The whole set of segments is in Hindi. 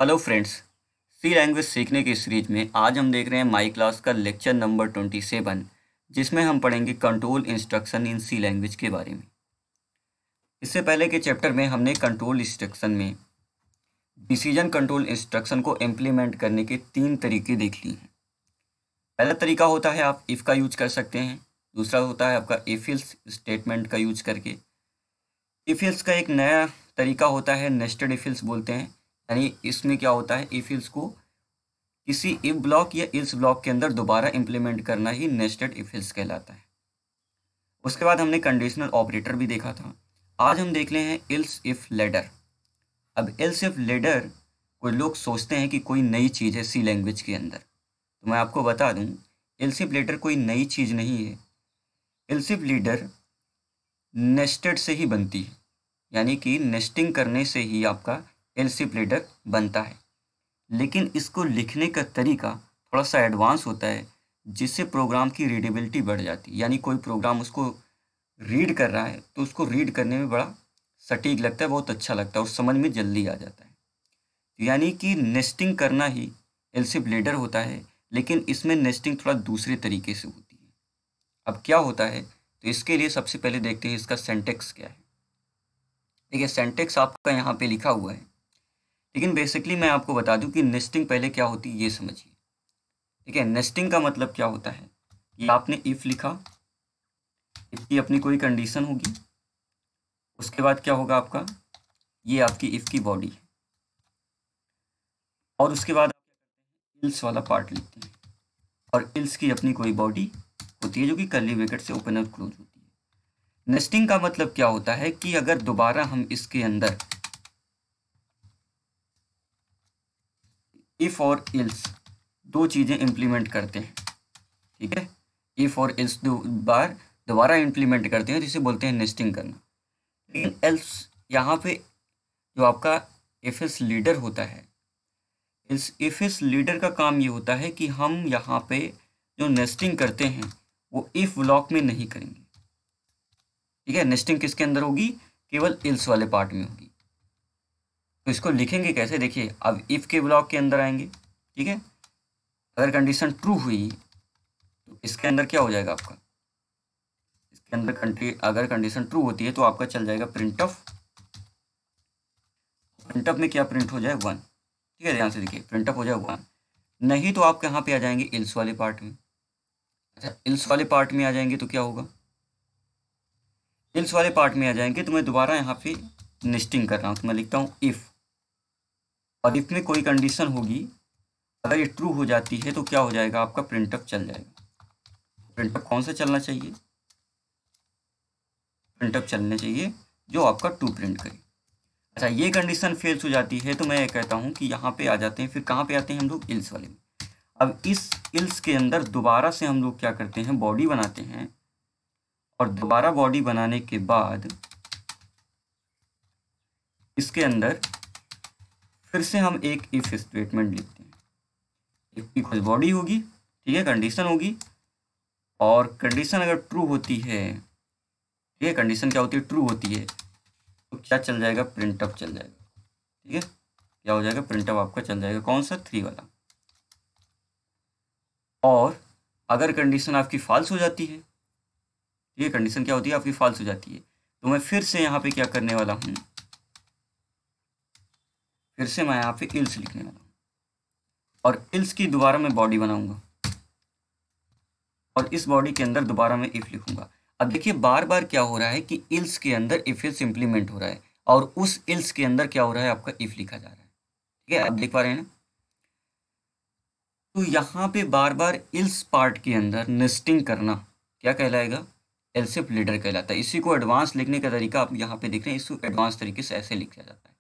Hello friends. सी लैंग्वेज सीखने की सीरीज में आज हम देख रहे हैं माई क्लास का लेक्चर नंबर 27, जिसमें हम पढ़ेंगे control instruction in C language के बारे में। इससे पहले के चैप्टर में हमने कंट्रोल इंस्ट्रक्शन में डिसीजन कंट्रोल इंस्ट्रक्शन को इम्प्लीमेंट करने के 3 तरीके देख लिए हैं। पहला तरीका होता है आप इफ़ का यूज कर सकते हैं। दूसरा होता है आपका इफ एल्स स्टेटमेंट का यूज करके। इफ एल्स का एक नया तरीका होता है नेस्टेड इफ एल्स बोलते हैं। यानी इसमें क्या होता है, इफ एल्स को किसी इफ ब्लॉक या इल्स ब्लॉक के अंदर दोबारा इंप्लीमेंट करना ही नेस्टेड इफ एल्स कहलाता है। उसके बाद हमने कंडीशनल ऑपरेटर भी देखा था। आज हम देख रहे हैं इल्स इफ लेडर। अब इल्स इफ लेडर कोई लोग सोचते हैं कि कोई नई चीज़ है सी लैंग्वेज के अंदर, तो मैं आपको बता दूं इल्स इफ लेडर कोई नई चीज़ नहीं है। इल्स इफ लेडर नेस्टेड से ही बनती है, यानी कि नेस्टिंग करने से ही आपका इल्स इफ लेडर बनता है। लेकिन इसको लिखने का तरीका थोड़ा सा एडवांस होता है, जिससे प्रोग्राम की रीडेबिलिटी बढ़ जाती है। यानी कोई प्रोग्राम उसको रीड कर रहा है तो उसको रीड करने में बड़ा सटीक लगता है, बहुत अच्छा लगता है और समझ में जल्दी आ जाता है। यानी कि नेस्टिंग करना ही एलसिफ लेडर होता है, लेकिन इसमें नेस्टिंग थोड़ा दूसरे तरीके से होती है। अब क्या होता है, तो इसके लिए सबसे पहले देखते हैं इसका सेंटेक्स क्या है। देखिए सेंटेक्स आपका यहाँ पे लिखा हुआ है, लेकिन बेसिकली मैं आपको बता दूं कि नेस्टिंग पहले क्या होती है ये समझिए। ठीक है, नेस्टिंग का मतलब क्या होता है कि आपने इफ लिखा, इफ की अपनी कोई कंडीशन होगी, उसके बाद क्या होगा आपका, ये आपकी इफ की बॉडी है, और उसके बाद आप इल्स वाला पार्ट लिखते हैं, और इल्स की अपनी कोई बॉडी होती है जो कि कर्ली ब्रैकेट से ओपन और क्लोज होती है। नेस्टिंग का मतलब क्या होता है कि अगर दोबारा हम इसके अंदर इफ और इल्स दो चीज़ें इंप्लीमेंट करते हैं, ठीक है, इफ और इल्स दो बार दोबारा इंप्लीमेंट करते हैं, जिसे बोलते हैं नेस्टिंग करना। लेकिन एल्स यहाँ पे जो आपका इफ एल्स लीडर होता है, इस इफ एल्स लीडर का काम ये होता है कि हम यहाँ पे जो नेस्टिंग करते हैं वो इफ ब्लॉक में नहीं करेंगे। ठीक है, नेस्टिंग किसके अंदर होगी, केवल इल्स वाले पार्ट में होगी। तो इसको लिखेंगे कैसे, देखिए अब इफ के ब्लॉक के अंदर आएंगे। ठीक है, अगर कंडीशन ट्रू हुई तो इसके अंदर क्या हो जाएगा आपका, इसके अंदर अगर कंडीशन ट्रू होती है तो आपका चल जाएगा प्रिंट ऑफ। प्रिंट ऑफ में क्या प्रिंट हो जाए 1। ठीक है, ध्यान से देखिए प्रिंट ऑफ हो जाए 1। नहीं तो आप यहाँ पे आ जाएंगे इल्स वाले पार्ट में। अच्छा, इल्स वाले पार्ट में आ जाएंगे तो क्या होगा, इल्स वाले पार्ट में आ जाएंगे तो मैं दोबारा यहाँ पे नेस्टिंग कर रहा हूँ, तो मैं लिखता हूँ इफ, और इफ में कोई कंडीशन होगी, अगर ये ट्रू हो जाती है तो क्या हो जाएगा आपका प्रिंट ऑफ चल जाएगा। प्रिंट ऑफ कौन सा चलना चाहिए, प्रिंट ऑफ चलना चाहिए जो आपका ट्रू प्रिंट करे। अच्छा, ये कंडीशन फेल्स हो जाती है तो मैं कहता हूँ कि यहाँ पे आ जाते हैं, फिर कहाँ पे आते हैं हम लोग, इल्स वाले में। अब इस इल्स के अंदर दोबारा से हम लोग क्या करते हैं, बॉडी बनाते हैं, और दोबारा बॉडी बनाने के बाद इसके अंदर फिर से हम एक इफ स्टेटमेंट लिखते हैं। इफ की कुछ बॉडी होगी, ठीक है, कंडीशन होगी, और कंडीशन अगर ट्रू होती है, ठीक है, कंडीशन क्या होती है, ट्रू होती है, तो क्या चल जाएगा, प्रिंट अप चल जाएगा। ठीक है, क्या हो जाएगा, प्रिंट अप आपका चल जाएगा, कौन सा, 3 वाला। और अगर कंडीशन आपकी फॉल्स हो जाती है, ये कंडीशन क्या होती है आपकी फॉल्स हो जाती है, तो मैं फिर से यहाँ पे क्या करने वाला हूँ, फिर से मैं यहाँ पे इल्स लिखने वाला हूँ, और इल्स की दोबारा मैं बॉडी बनाऊंगा, और इस बॉडी के अंदर दोबारा मैं इफ लिखूंगा। अब देखिए बार बार क्या हो रहा है कि इल्स के अंदर इफ एल्स इंप्लीमेंट हो रहा है, और उस इल्स के अंदर क्या हो रहा है, आपका इफ लिखा जा रहा है। ठीक है, आप देख पा रहे हैं ना। तो यहाँ पे बार बार इल्स पार्ट के अंदर नेस्टिंग करना क्या कहलाएगा, एल्सिफ लीडर कहलाता है। इसी को एडवांस लिखने का तरीका आप यहाँ पे देख रहे हैं, इसको एडवांस तरीके से ऐसे लिखा जाता है।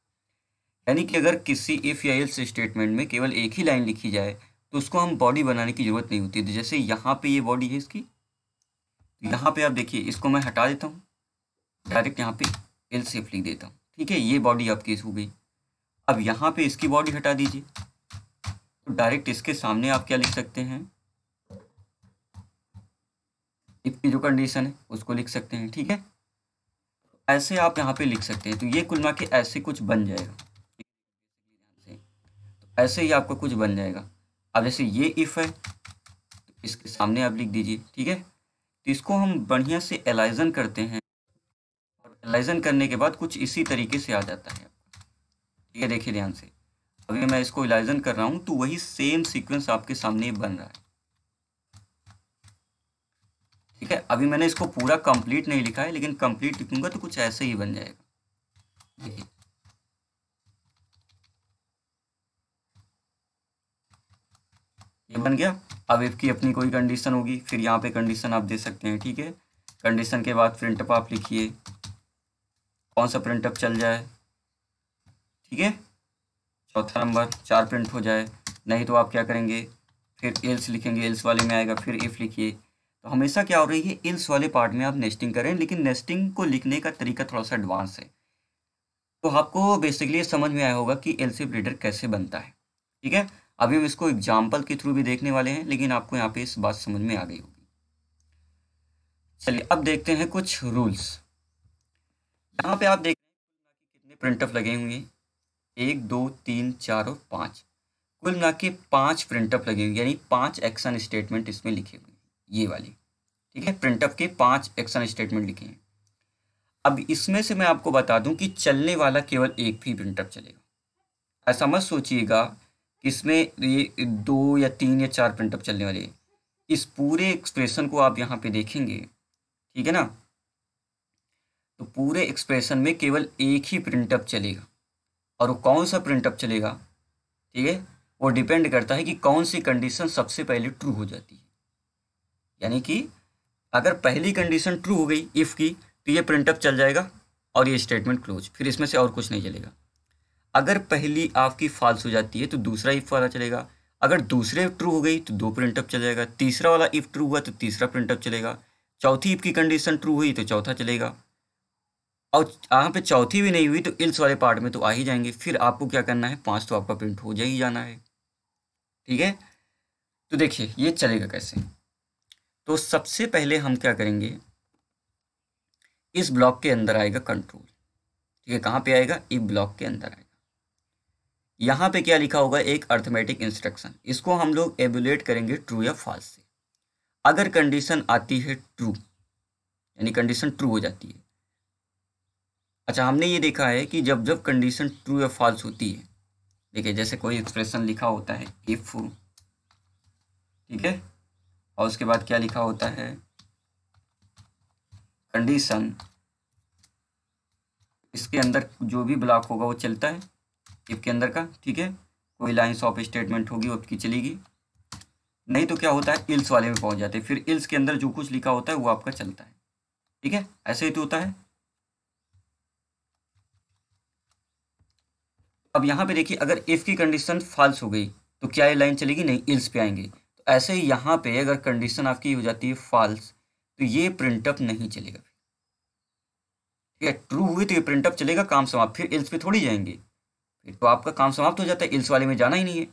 यानी कि अगर किसी इफ या एल्स स्टेटमेंट में केवल एक ही लाइन लिखी जाए तो उसको हम बॉडी बनाने की जरूरत नहीं होती। जैसे यहाँ पे ये बॉडी है इसकी, यहाँ पे आप देखिए इसको मैं हटा देता हूँ, डायरेक्ट यहाँ पे एल्स इफ लिख देता हूँ। ठीक है, ये बॉडी आपकी हो गई। अब यहाँ पे इसकी बॉडी हटा दीजिए, तो डायरेक्ट इसके सामने आप क्या लिख सकते हैं, इफ की जो कंडीशन है उसको लिख सकते हैं। ठीक है, ऐसे आप यहाँ पे लिख सकते हैं। तो ये कुल मिला के ऐसे कुछ बन जाएगा। ऐसे ही आपका कुछ बन जाएगा। अब जैसे ये इफ़ है तो इसके सामने आप लिख दीजिए, ठीक है। तो इसको हम बढ़िया से एलाइजन करते हैं, और एलाइजन करने के बाद कुछ इसी तरीके से आ जाता है। ठीक है, देखिए ध्यान से, अभी मैं इसको एलाइजन कर रहा हूँ तो वही सेम सीक्वेंस आपके सामने बन रहा है। ठीक है, अभी मैंने इसको पूरा कंप्लीट नहीं लिखा है, लेकिन कंप्लीट लिखूंगा तो कुछ ऐसे ही बन जाएगा। देखिए, ये बन गया। अब इफ की अपनी कोई कंडीशन होगी, फिर यहाँ पे कंडीशन आप दे सकते हैं। ठीक है, कंडीशन के बाद प्रिंटअप आप लिखिए, कौन सा प्रिंटअप चल जाए। ठीक है, चौथा नंबर 4 प्रिंट हो जाए। नहीं तो आप क्या करेंगे, फिर एल्स लिखेंगे, एल्स वाले में आएगा, फिर इफ़ लिखिए। तो हमेशा क्या हो रही है, एल्स वाले पार्ट में आप नेस्टिंग करें, लेकिन नेस्टिंग को लिखने का तरीका थोड़ा सा एडवांस है। तो आपको बेसिकली समझ में आया होगा कि एल्स ऑपरेटर कैसे बनता है। ठीक है, अभी हम इसको एग्जाम्पल के थ्रू भी देखने वाले हैं, लेकिन आपको यहाँ पे इस बात समझ में आ गई होगी। चलिए अब देखते हैं कुछ रूल्स। यहाँ पे आप देख रहे हैं कितने प्रिंटअप लगे हुए हैं, 1 2 3 4 और 5। कुल मिला के 5 प्रिंटअप लगे हुए, यानी 5 एक्शन स्टेटमेंट इसमें लिखे हुए हैं, ये वाली। ठीक है, प्रिंटअप के 5 एक्शन स्टेटमेंट लिखे हैं। अब इसमें से मैं आपको बता दूं कि चलने वाला केवल एक भी प्रिंटअप चलेगा। ऐसा मत सोचिएगा कि इसमें ये 2 या 3 या 4 प्रिंटअप चलने वाले हैं। इस पूरे एक्सप्रेशन को आप यहाँ पे देखेंगे, ठीक है ना, तो पूरे एक्सप्रेशन में केवल एक ही प्रिंटअप चलेगा। और वो कौन सा प्रिंटअप चलेगा, ठीक है, वो डिपेंड करता है कि कौन सी कंडीशन सबसे पहले ट्रू हो जाती है। यानी कि अगर पहली कंडीशन ट्रू हो गई इफ़ की, तो ये प्रिंटअप चल जाएगा और ये स्टेटमेंट क्लोज, फिर इसमें से और कुछ नहीं चलेगा। अगर पहली आपकी फॉल्स हो जाती है तो दूसरा इफ वाला चलेगा। अगर दूसरे ट्रू हो गई तो 2 प्रिंटअप चलेगा। तीसरा वाला इफ ट्रू हुआ तो तीसरा प्रिंटअप चलेगा। चौथी इफ की कंडीशन ट्रू हुई तो चौथा चलेगा। और यहाँ पे चौथी भी नहीं हुई तो इल्स वाले पार्ट में तो आ ही जाएंगे। फिर आपको क्या करना है, 5 तो आपका प्रिंट हो जा ही जाना है। ठीक है, तो देखिए ये चलेगा कैसे। तो सबसे पहले हम क्या करेंगे, इस ब्लॉक के अंदर आएगा कंट्रोल। ठीक है, कहाँ पे आएगा, इफ ब्लॉक के अंदर आएगा। यहाँ पे क्या लिखा होगा, एक अर्थमेटिक इंस्ट्रक्शन। इसको हम लोग एबुलेट करेंगे ट्रू या फॉल्स से। अगर कंडीशन आती है ट्रू, यानी कंडीशन ट्रू हो जाती है। अच्छा, हमने ये देखा है कि जब जब कंडीशन ट्रू या फॉल्स होती है, देखिए जैसे कोई एक्सप्रेशन लिखा होता है इफ, ठीक है, और उसके बाद क्या लिखा होता है, कंडीशन। इसके अंदर जो भी ब्लॉक होगा वो चलता है इफ के अंदर का। ठीक है, कोई लाइन्स ऑफ स्टेटमेंट होगी वो आपकी चलेगी। नहीं तो क्या होता है, इल्स वाले में पहुंच जाते हैं, फिर इल्स के अंदर जो कुछ लिखा होता है वो आपका चलता है। ठीक है, ऐसे ही तो होता है। अब यहाँ पे देखिए, अगर इफ की कंडीशन फॉल्स हो गई तो क्या ये लाइन चलेगी, नहीं, इल्स पे आएंगे। तो ऐसे ही यहाँ पे अगर कंडीशन आपकी हो जाती है फॉल्स तो ये प्रिंटअप नहीं चलेगा। ठीक है, ट्रू हुई तो ये प्रिंटअप चलेगा, काम समाप्त, फिर इल्स पे थोड़ी जाएंगे, फिर तो आपका काम समाप्त हो जाता है, इल्स वाले में जाना ही नहीं है।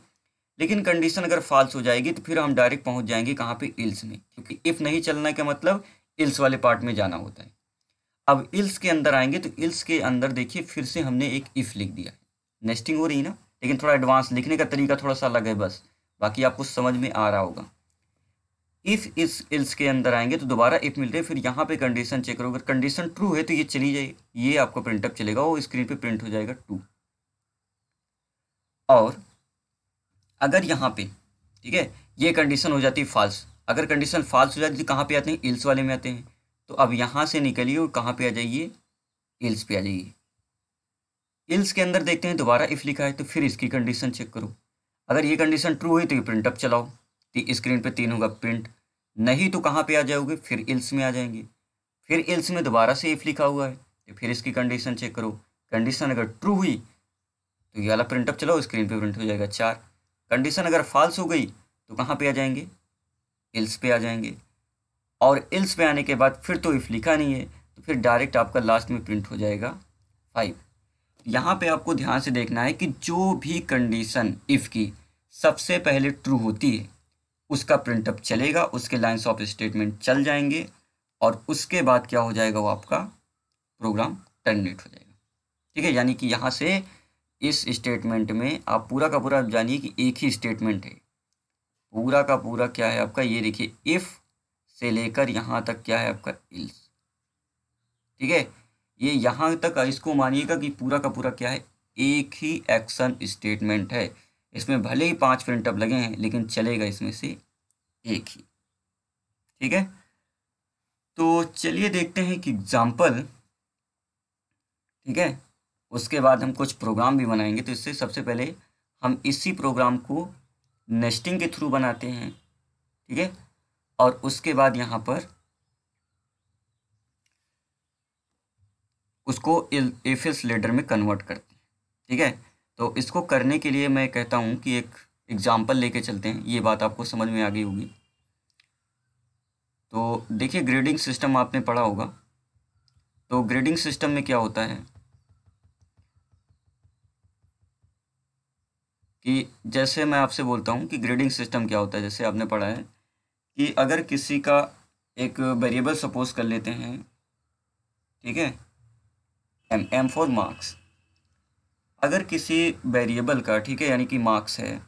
लेकिन कंडीशन अगर फॉल्स हो जाएगी तो फिर हम डायरेक्ट पहुंच जाएंगे कहाँ पे, इल्स में, क्योंकि इफ नहीं चलना का मतलब इल्स वाले पार्ट में जाना होता है। अब इल्स के अंदर आएंगे तो इल्स के अंदर देखिए फिर से हमने एक इफ लिख दिया है। नेस्टिंग हो रही है ना, लेकिन थोड़ा एडवांस लिखने का तरीका थोड़ा सा अलग है बस, बाकी आपको समझ में आ रहा होगा। इफ इस इल्स के अंदर आएंगे तो दोबारा इफ मिल रहे, फिर यहाँ पे कंडीशन चेक करो, अगर कंडीशन ट्रू है तो ये चली जाएगी, ये आपका प्रिंटअप चलेगा, वो स्क्रीन पे प्रिंट हो जाएगा ट्रू। और अगर यहाँ पे, ठीक है, ये कंडीशन हो जाती है फॉल्स, अगर कंडीशन फॉल्स हो जाती है तो कहाँ पे आते हैं, इल्स वाले में आते हैं। तो अब यहाँ से निकलिए और कहाँ पे आ जाइए, इल्स पे आ जाइए। इल्स के अंदर देखते हैं दोबारा इफ लिखा है तो फिर इसकी कंडीशन चेक करो। अगर ये कंडीशन ट्रू हुई तो ये प्रिंटअप चलाओ, तो स्क्रीन पे 3 होगा प्रिंट। नहीं तो कहाँ पे आ जाओगे, फिर इल्स में आ जाएंगे। फिर इल्स में दोबारा से इफ लिखा हुआ है तो फिर इसकी कंडीशन चेक करो। कंडीशन अगर ट्रू हुई तो ये वाला प्रिंटअप चलाओ, स्क्रीन पे प्रिंट हो जाएगा 4। कंडीशन अगर फॉल्स हो गई तो कहाँ पे आ जाएंगे, इल्स पे आ जाएंगे। और इल्स पे आने के बाद फिर तो इफ लिखा नहीं है तो फिर डायरेक्ट आपका लास्ट में प्रिंट हो जाएगा 5। यहाँ पे आपको ध्यान से देखना है कि जो भी कंडीशन इफ़ की सबसे पहले ट्रू होती है उसका प्रिंटअप चलेगा, उसके लाइन्स ऑफ स्टेटमेंट चल जाएंगे, और उसके बाद क्या हो जाएगा, वो आपका प्रोग्राम टर्मिनेट हो जाएगा। ठीक है, यानी कि यहाँ से इस स्टेटमेंट में आप पूरा का पूरा जानिए कि एक ही स्टेटमेंट है, पूरा का पूरा क्या है आपका, ये देखिए इफ़ से लेकर यहाँ तक क्या है आपका इल्स। ठीक है, ये यहाँ तक इसको मानिएगा कि पूरा का पूरा क्या है, एक ही एक्शन स्टेटमेंट है। इसमें भले ही 5 प्रिंटअप लगे हैं लेकिन चलेगा इसमें से एक ही। ठीक है, तो चलिए देखते हैं कि एग्जाम्पल। ठीक है, उसके बाद हम कुछ प्रोग्राम भी बनाएंगे। तो इससे सबसे पहले हम इसी प्रोग्राम को नेस्टिंग के थ्रू बनाते हैं। ठीक है, और उसके बाद यहाँ पर उसको इफ एल्स लेटर में कन्वर्ट करते हैं। ठीक है, तो इसको करने के लिए मैं कहता हूँ कि एक एग्जाम्पल लेके चलते हैं, ये बात आपको समझ में आ गई होगी। तो देखिए ग्रेडिंग सिस्टम आपने पढ़ा होगा। तो ग्रेडिंग सिस्टम में क्या होता है कि जैसे मैं आपसे बोलता हूँ कि ग्रेडिंग सिस्टम क्या होता है, जैसे आपने पढ़ा है कि अगर किसी का एक वेरिएबल सपोज कर लेते हैं, ठीक है, एम फॉर मार्क्स। अगर किसी वेरिएबल का, ठीक है, यानी कि मार्क्स है,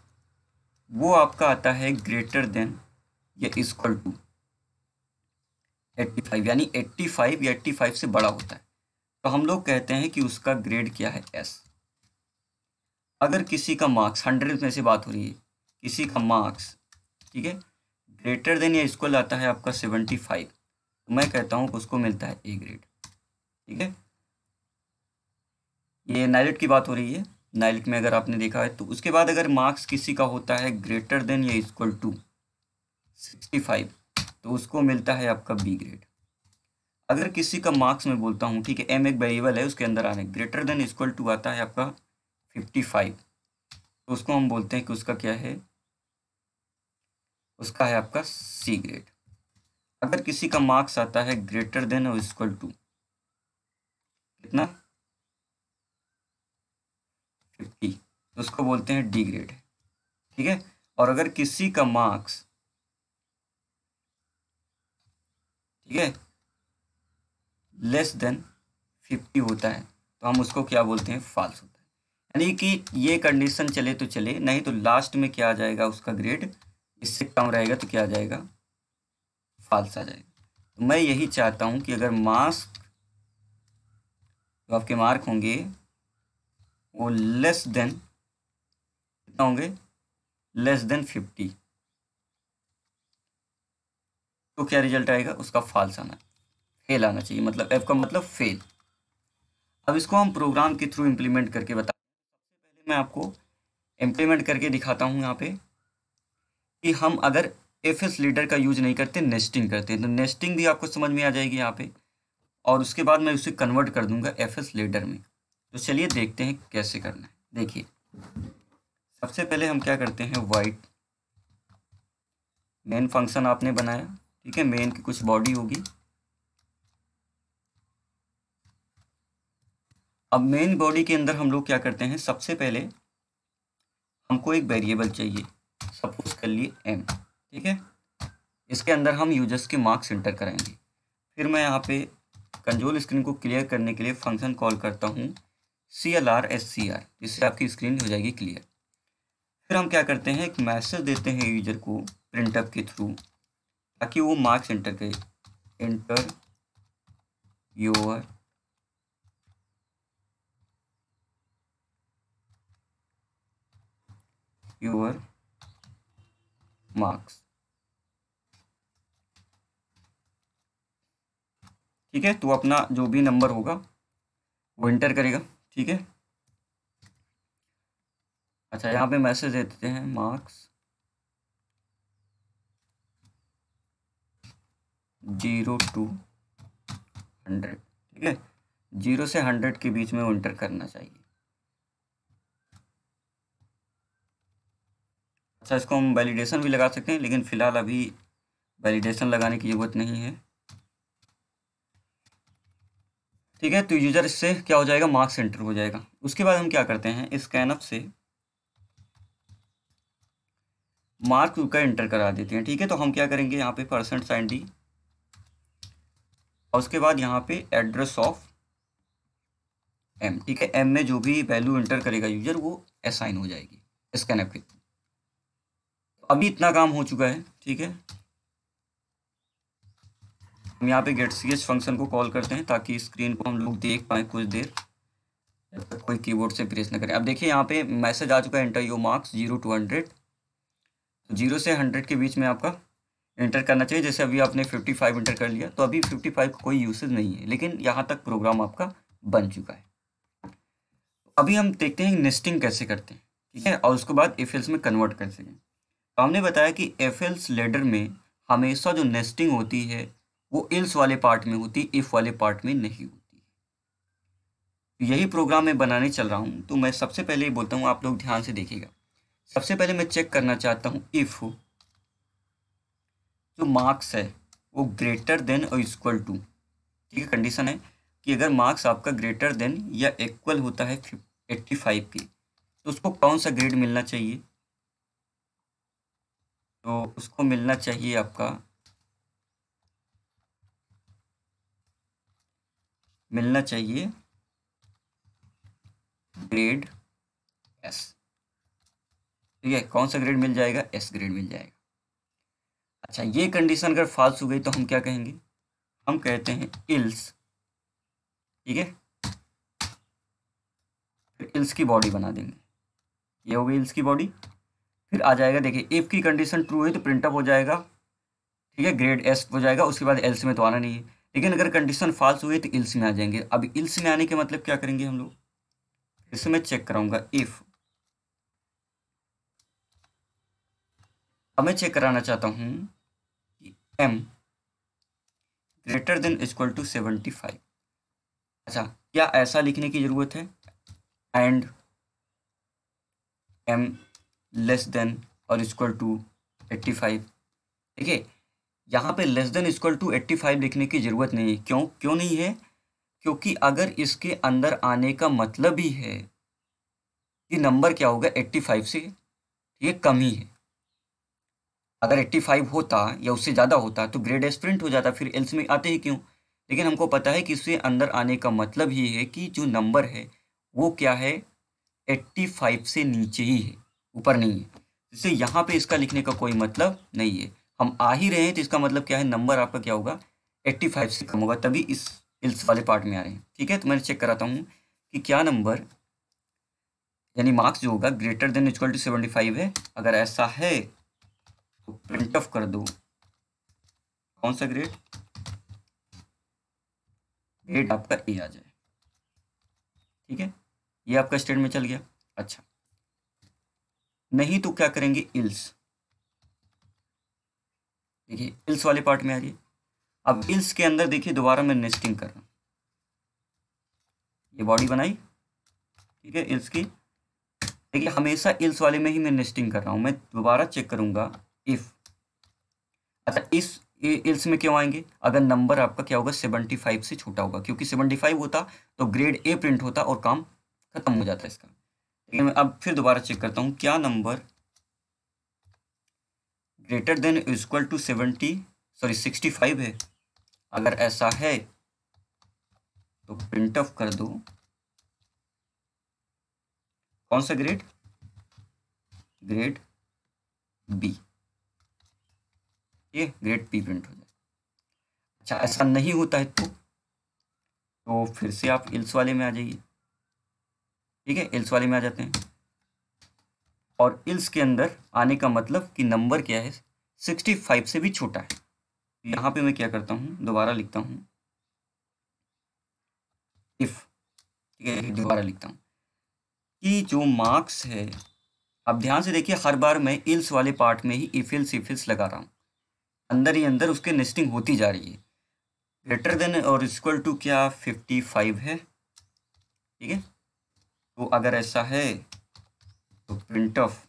वो आपका आता है ग्रेटर देन या इक्वल टू 85, यानी 85 या 85 से बड़ा होता है, तो हम लोग कहते हैं कि उसका ग्रेड क्या है, एस। अगर किसी का मार्क्स 100 में से बात हो रही है, किसी का मार्क्स, ठीक है, ग्रेटर देन या इक्वल आता है आपका 75, तो मैं कहता हूँ कि उसको मिलता है ए ग्रेड। ठीक है, ये नाइलेट की बात हो रही है, नाइलेट में अगर आपने देखा है तो। उसके बाद अगर मार्क्स किसी का होता है ग्रेटर देन या इक्वल टू 65, तो उसको मिलता है आपका बी ग्रेड। अगर किसी का मार्क्स में बोलता हूँ, ठीक है, एम एक वेरिएबल है, उसके अंदर आने ग्रेटर देन इक्वल टू आता है आपका 55, तो उसको हम बोलते हैं कि उसका क्या है, उसका है आपका सी ग्रेड। अगर किसी का मार्क्स आता है ग्रेटर देन और इक्वल टू कितना, 50, तो उसको बोलते हैं डी ग्रेड। ठीक है, और अगर किसी का मार्क्स, ठीक है, लेस देन 50 होता है, तो हम उसको क्या बोलते हैं, फॉल्स होता है। यानी कि ये कंडीशन चले तो चले, नहीं तो लास्ट में क्या आ जाएगा, उसका ग्रेड इससे कम रहेगा तो क्या आ जाएगा, फॉल्स आ जाएगा। तो मैं यही चाहता हूँ कि अगर मार्क्स, जो आपके मार्क होंगे वो लेस देन कितना होंगे, लेस देन 50, तो क्या रिजल्ट आएगा, उसका फॉल्स आना, फेल आना चाहिए, मतलब एफ का मतलब फेल। अब इसको हम प्रोग्राम के थ्रू इम्प्लीमेंट करके बता, सबसे पहले मैं आपको इम्प्लीमेंट करके दिखाता हूँ यहाँ पे कि हम अगर एफ एस लीडर का यूज नहीं करते, नेस्टिंग करते हैं, तो नेस्टिंग भी आपको समझ में आ जाएगी यहाँ पे, और उसके बाद मैं उसे कन्वर्ट कर दूंगा एफ एस लीडर में। तो चलिए देखते हैं कैसे करना है। देखिए सबसे पहले हम क्या करते हैं, वाइट मेन फंक्शन आपने बनाया, ठीक है, मेन की कुछ बॉडी होगी। अब मेन बॉडी के अंदर हम लोग क्या करते हैं, सबसे पहले हमको एक वेरिएबल चाहिए, सपोज कर लिए एम। ठीक है, इसके अंदर हम यूजर्स के मार्क्स एंटर कराएंगे। फिर मैं यहाँ पे कंट्रोल स्क्रीन को क्लियर करने के लिए फंक्शन कॉल करता हूँ CLR_SCR, जिससे आपकी स्क्रीन हो जाएगी क्लियर। फिर हम क्या करते हैं, एक मैसेज देते हैं यूजर को प्रिंटअप के थ्रू, ताकि वो मार्क्स एंटर करे, एंटर योर मार्क्स। ठीक है, तो अपना जो भी नंबर होगा वो एंटर करेगा। ठीक है, अच्छा यहाँ पे मैसेज दे देते हैं मार्क्स 0 to 100। ठीक है, 0 से 100 के बीच में वो एंटर करना चाहिए। अच्छा, इसको हम वैलिडेशन भी लगा सकते हैं, लेकिन फ़िलहाल अभी वैलिडेशन लगाने की ज़रूरत नहीं है। ठीक है, तो यूज़र इससे क्या हो जाएगा, मार्क्स एंटर हो जाएगा। उसके बाद हम क्या करते हैं, स्कैनअप से मार्क्स का एंटर करा देते हैं। ठीक है, तो हम क्या करेंगे, यहाँ पे %d और उसके बाद यहाँ पे एड्रेस ऑफ एम, ठीक है। एम में जो भी वैल्यू एंटर करेगा यूजर वो असाइन हो जाएगी स्कैनफ के। अभी इतना काम हो चुका है, ठीक है। हम यहाँ पे गेट सी एच फंक्शन को कॉल करते हैं ताकि स्क्रीन को हम लोग देख पाए कुछ देर, जब तक कोई कीबोर्ड से प्रेस न करे। अब देखिए यहाँ पे मैसेज आ चुका है, एंटर योर मार्क्स 0 to 100। 0 से 100 के बीच में आपका एंटर करना चाहिए। जैसे अभी आपने 55 एंटर कर लिया, तो अभी 55 का कोई यूसेज नहीं है, लेकिन यहाँ तक प्रोग्राम आपका बन चुका है। अभी हम देखते हैं नेस्टिंग कैसे करते हैं, ठीक है, और उसके बाद एफ एल्स में कन्वर्ट कर सकें। तो हमने बताया कि एफ एल्स लेडर में हमेशा जो नेस्टिंग होती है वो एल्स वाले पार्ट में होती है, इफ वाले पार्ट में नहीं होती है। तो यही प्रोग्राम मैं बनाने चल रहा हूँ। तो मैं सबसे पहले ही बोलता हूँ, आप लोग ध्यान से देखिएगा। सबसे पहले मैं चेक करना चाहता हूँ इफ जो मार्क्स है वो ग्रेटर देन और इक्वल टू, ठीक है, कंडीशन है कि अगर मार्क्स आपका ग्रेटर देन या इक्वल होता है 85 के, तो उसको कौन सा ग्रेड मिलना चाहिए? तो उसको मिलना चाहिए आपका, मिलना चाहिए ग्रेड एस, ठीक है। कौन सा ग्रेड मिल जाएगा? एस ग्रेड मिल जाएगा। अच्छा, ये कंडीशन अगर फॉल्स हो गई तो हम क्या कहेंगे? हम कहते हैं इल्स, ठीक है। फिर इल्स की बॉडी बना देंगे, ये हो गई इल्स की बॉडी। फिर आ जाएगा, देखिए इफ की कंडीशन ट्रू है तो प्रिंट अप हो जाएगा, ठीक है, ग्रेड एस हो जाएगा। उसके बाद एल्स में तो आना नहीं है, लेकिन अगर कंडीशन फॉल्स हुई तो इल्स में आ जाएंगे। अब इल्स में आने के मतलब क्या करेंगे हम लोग? फिर से मैं चेक कराऊंगा इफ। अब मैं चेक कराना चाहता हूँ कि M greater than equal to 75। अच्छा, क्या ऐसा लिखने की जरूरत है? एंड एम लेस देन और इक्वल टू 85। देखिए यहाँ पे लेस देन इक्वल टू 85 लिखने की जरूरत नहीं है। क्यों नहीं है? क्योंकि अगर इसके अंदर आने का मतलब ही है कि नंबर क्या होगा 85 से, ये कम ही है। अगर 85 होता या उससे ज़्यादा होता तो ग्रेड एस प्रिंट हो जाता, फिर एल्स में आते ही क्यों? लेकिन हमको पता है कि इससे अंदर आने का मतलब ही है कि जो नंबर है वो क्या है, 85 से नीचे ही है, ऊपर नहीं है। जिससे यहाँ पे इसका लिखने का कोई मतलब नहीं है। हम आ ही रहे हैं तो इसका मतलब क्या है, नंबर आपका क्या होगा, 85 से कम होगा, तभी इस एल्स वाले पार्ट में आ रहे हैं, ठीक है। तो मैंने चेक कराता हूँ कि क्या नंबर यानी मार्क्स जो होगा ग्रेटर देन इक्वल टू 75 है। अगर ऐसा है तो प्रिंट ऑफ कर दो कौन सा ग्रेड, ग्रेड आपका ए आ जाए, ठीक है। ये आपका स्टेट में चल गया। अच्छा, नहीं तो क्या करेंगे, इल्स। देखिए इल्स वाले पार्ट में आ रही है। अब इल्स के अंदर देखिए दोबारा मैं नेस्टिंग कर रहा हूँ, ये बॉडी बनाई, ठीक है, इल्स की। देखिए हमेशा इल्स वाले में ही मैं नेस्टिंग कर रहा हूँ। मैं दोबारा चेक करूंगा इफ। अच्छा, इस इल्स में क्यों आएंगे? अगर नंबर आपका क्या होगा, 75 से छोटा होगा, क्योंकि 75 होता तो ग्रेड ए प्रिंट होता और काम खत्म हो जाता इसका। लेकिन मैं अब फिर दोबारा चेक करता हूँ, क्या number greater than equal to 65 है। अगर ऐसा है तो प्रिंट ऑफ कर दो कौन सा ग्रेड, ग्रेड बी, ये ग्रेड बी प्रिंट हो जाए। अच्छा, ऐसा नहीं होता है तो फिर से आप इल्स वाले में आ जाइए, ठीक है, इल्स वाले में आ जाते हैं। और इल्स के अंदर आने का मतलब कि नंबर क्या है, 65 से भी छोटा है। यहाँ पे मैं क्या करता हूँ, दोबारा लिखता हूँ इफ, ठीक है, दोबारा लिखता हूँ कि जो मार्क्स है, अब ध्यान से देखिए हर बार मैं इल्स वाले पार्ट में ही इफ इल्स लगा रहा हूँ, अंदर ही अंदर उसके नेस्टिंग होती जा रही है। ग्रेटर देन और इक्वल टू क्या 55 है, ठीक है। तो अगर ऐसा है तो प्रिंट ऑफ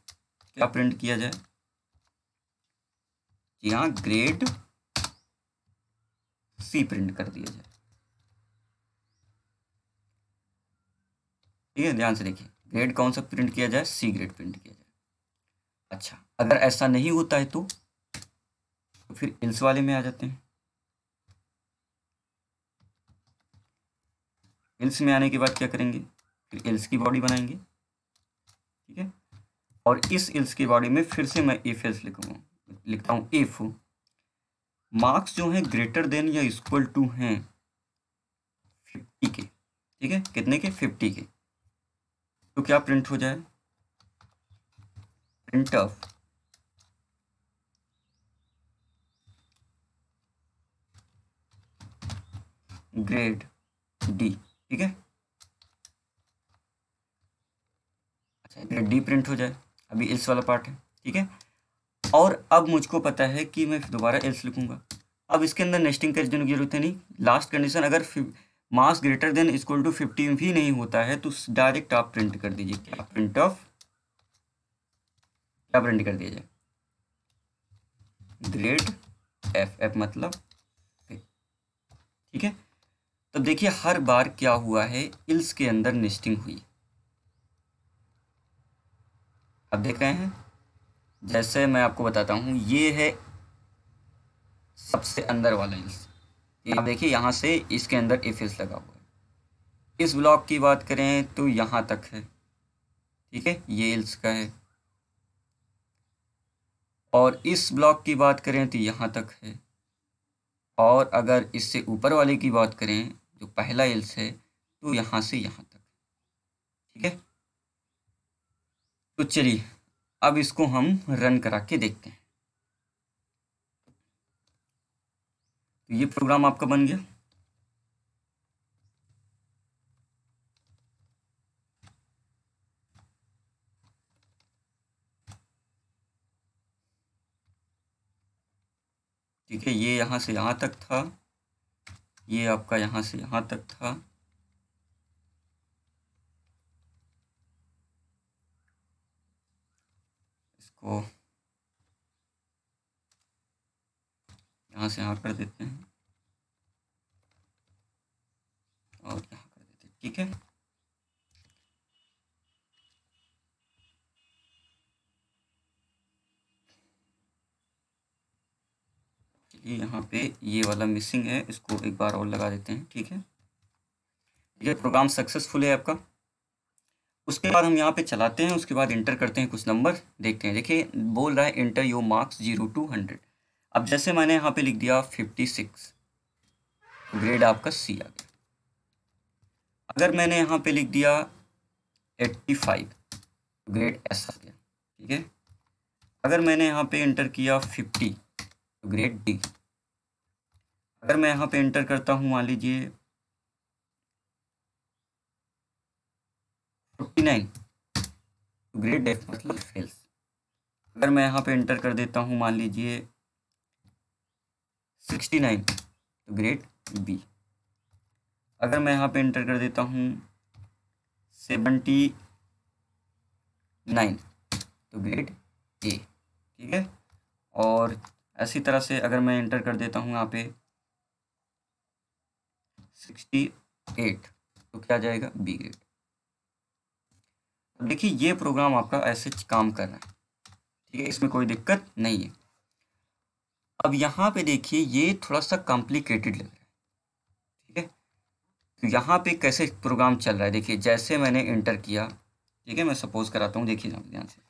क्या प्रिंट किया जाए, जी हाँ, ग्रेड सी प्रिंट कर दिया जाए, ठीक है। ध्यान से देखिए ग्रेड कौन सा प्रिंट किया जाए, सी ग्रेड प्रिंट किया जाए। अच्छा, अगर ऐसा नहीं होता है तो फिर इल्स वाले में आ जाते हैं। एल्स में आने के बाद क्या करेंगे, फिर एल्स की बॉडी बनाएंगे, ठीक है। और इस एल्स की बॉडी में फिर से मैं इफ एल्स लिखता हूँ इफ मार्क्स जो हैं ग्रेटर देन या इक्वल टू हैं 50 के, ठीक है, कितने के, 50 के, तो क्या प्रिंट हो जाए, प्रिंट ऑफ ग्रेड डी, ठीक है। अच्छा, ग्रेड डी प्रिंट हो जाए, अभी एल्स वाला पार्ट है, ठीक है। और अब मुझको पता है कि मैं दोबारा एल्स लिखूंगा। अब इसके अंदर नेस्टिंग करने की जरूरत है नहीं, लास्ट कंडीशन अगर मास ग्रेटर देन इक्वल टू 50 भी नहीं होता है तो डायरेक्ट आप प्रिंट कर दीजिए, क्या प्रिंट ऑफ, क्या प्रिंट कर दिया जाए, ग्रेड एफ, एफ मतलब, ठीक है। तब देखिए हर बार क्या हुआ है, इल्स के अंदर नेस्टिंग हुई, अब देख रहे हैं। जैसे मैं आपको बताता हूँ, ये है सबसे अंदर वाला इल्स, ये आप देखिए यहाँ से इसके अंदर इफ इल्स लगा हुआ है। इस ब्लॉक की बात करें तो यहाँ तक है, ठीक है, ये इल्स का है। और इस ब्लॉक की बात करें तो यहाँ तक है। और अगर इससे ऊपर वाले की बात करें, जो पहला इल्स है, तो यहाँ से यहाँ तक, ठीक है। तो चलिए अब इसको हम रन करा के देखते हैं। तो ये प्रोग्राम आपका बन गया। ठीक है, ये यहाँ से यहाँ तक था, ये आपका यहाँ से यहाँ तक था, इसको यहाँ से यहाँ कर देते हैं और यहाँ कर देते हैं, ठीक है। चलिए यहाँ पे ये वाला मिसिंग है, इसको एक बार और लगा देते हैं, ठीक है। ये प्रोग्राम सक्सेसफुल है आपका। उसके बाद हम यहाँ पे चलाते हैं, उसके बाद इंटर करते हैं कुछ नंबर, देखते हैं। देखिए बोल रहा है इंटर योर मार्क्स 0 to 100। अब जैसे मैंने यहाँ पे लिख दिया 56, ग्रेड आपका सी आ गया। अगर मैंने यहाँ पे लिख दिया 85, ग्रेड एस आ गया, ठीक है। अगर मैंने यहाँ पे इंटर किया 50, तो ग्रेड डी। अगर मैं यहाँ पे इंटर करता हूँ मान लीजिए 59, तो ग्रेड एफ मतलब फेल्स। अगर मैं यहाँ पे इंटर कर देता हूँ मान लीजिए 69, तो ग्रेड बी। अगर मैं यहाँ पे इंटर कर देता हूँ 79, तो ग्रेड ए, ठीक है। और ऐसी तरह से अगर मैं इंटर कर देता हूँ यहाँ पे 68, तो क्या जाएगा, बी ग्रेड। तो देखिए ये प्रोग्राम आपका ऐसे काम कर रहा है, ठीक है, इसमें कोई दिक्कत नहीं है। अब यहाँ पे देखिए ये थोड़ा सा कॉम्प्लिकेटेड लग रहा है, ठीक है। तो यहाँ पे कैसे प्रोग्राम चल रहा है, देखिए जैसे मैंने इंटर किया, ठीक है, मैं सपोज कराता हूँ, देखिए ध्यान से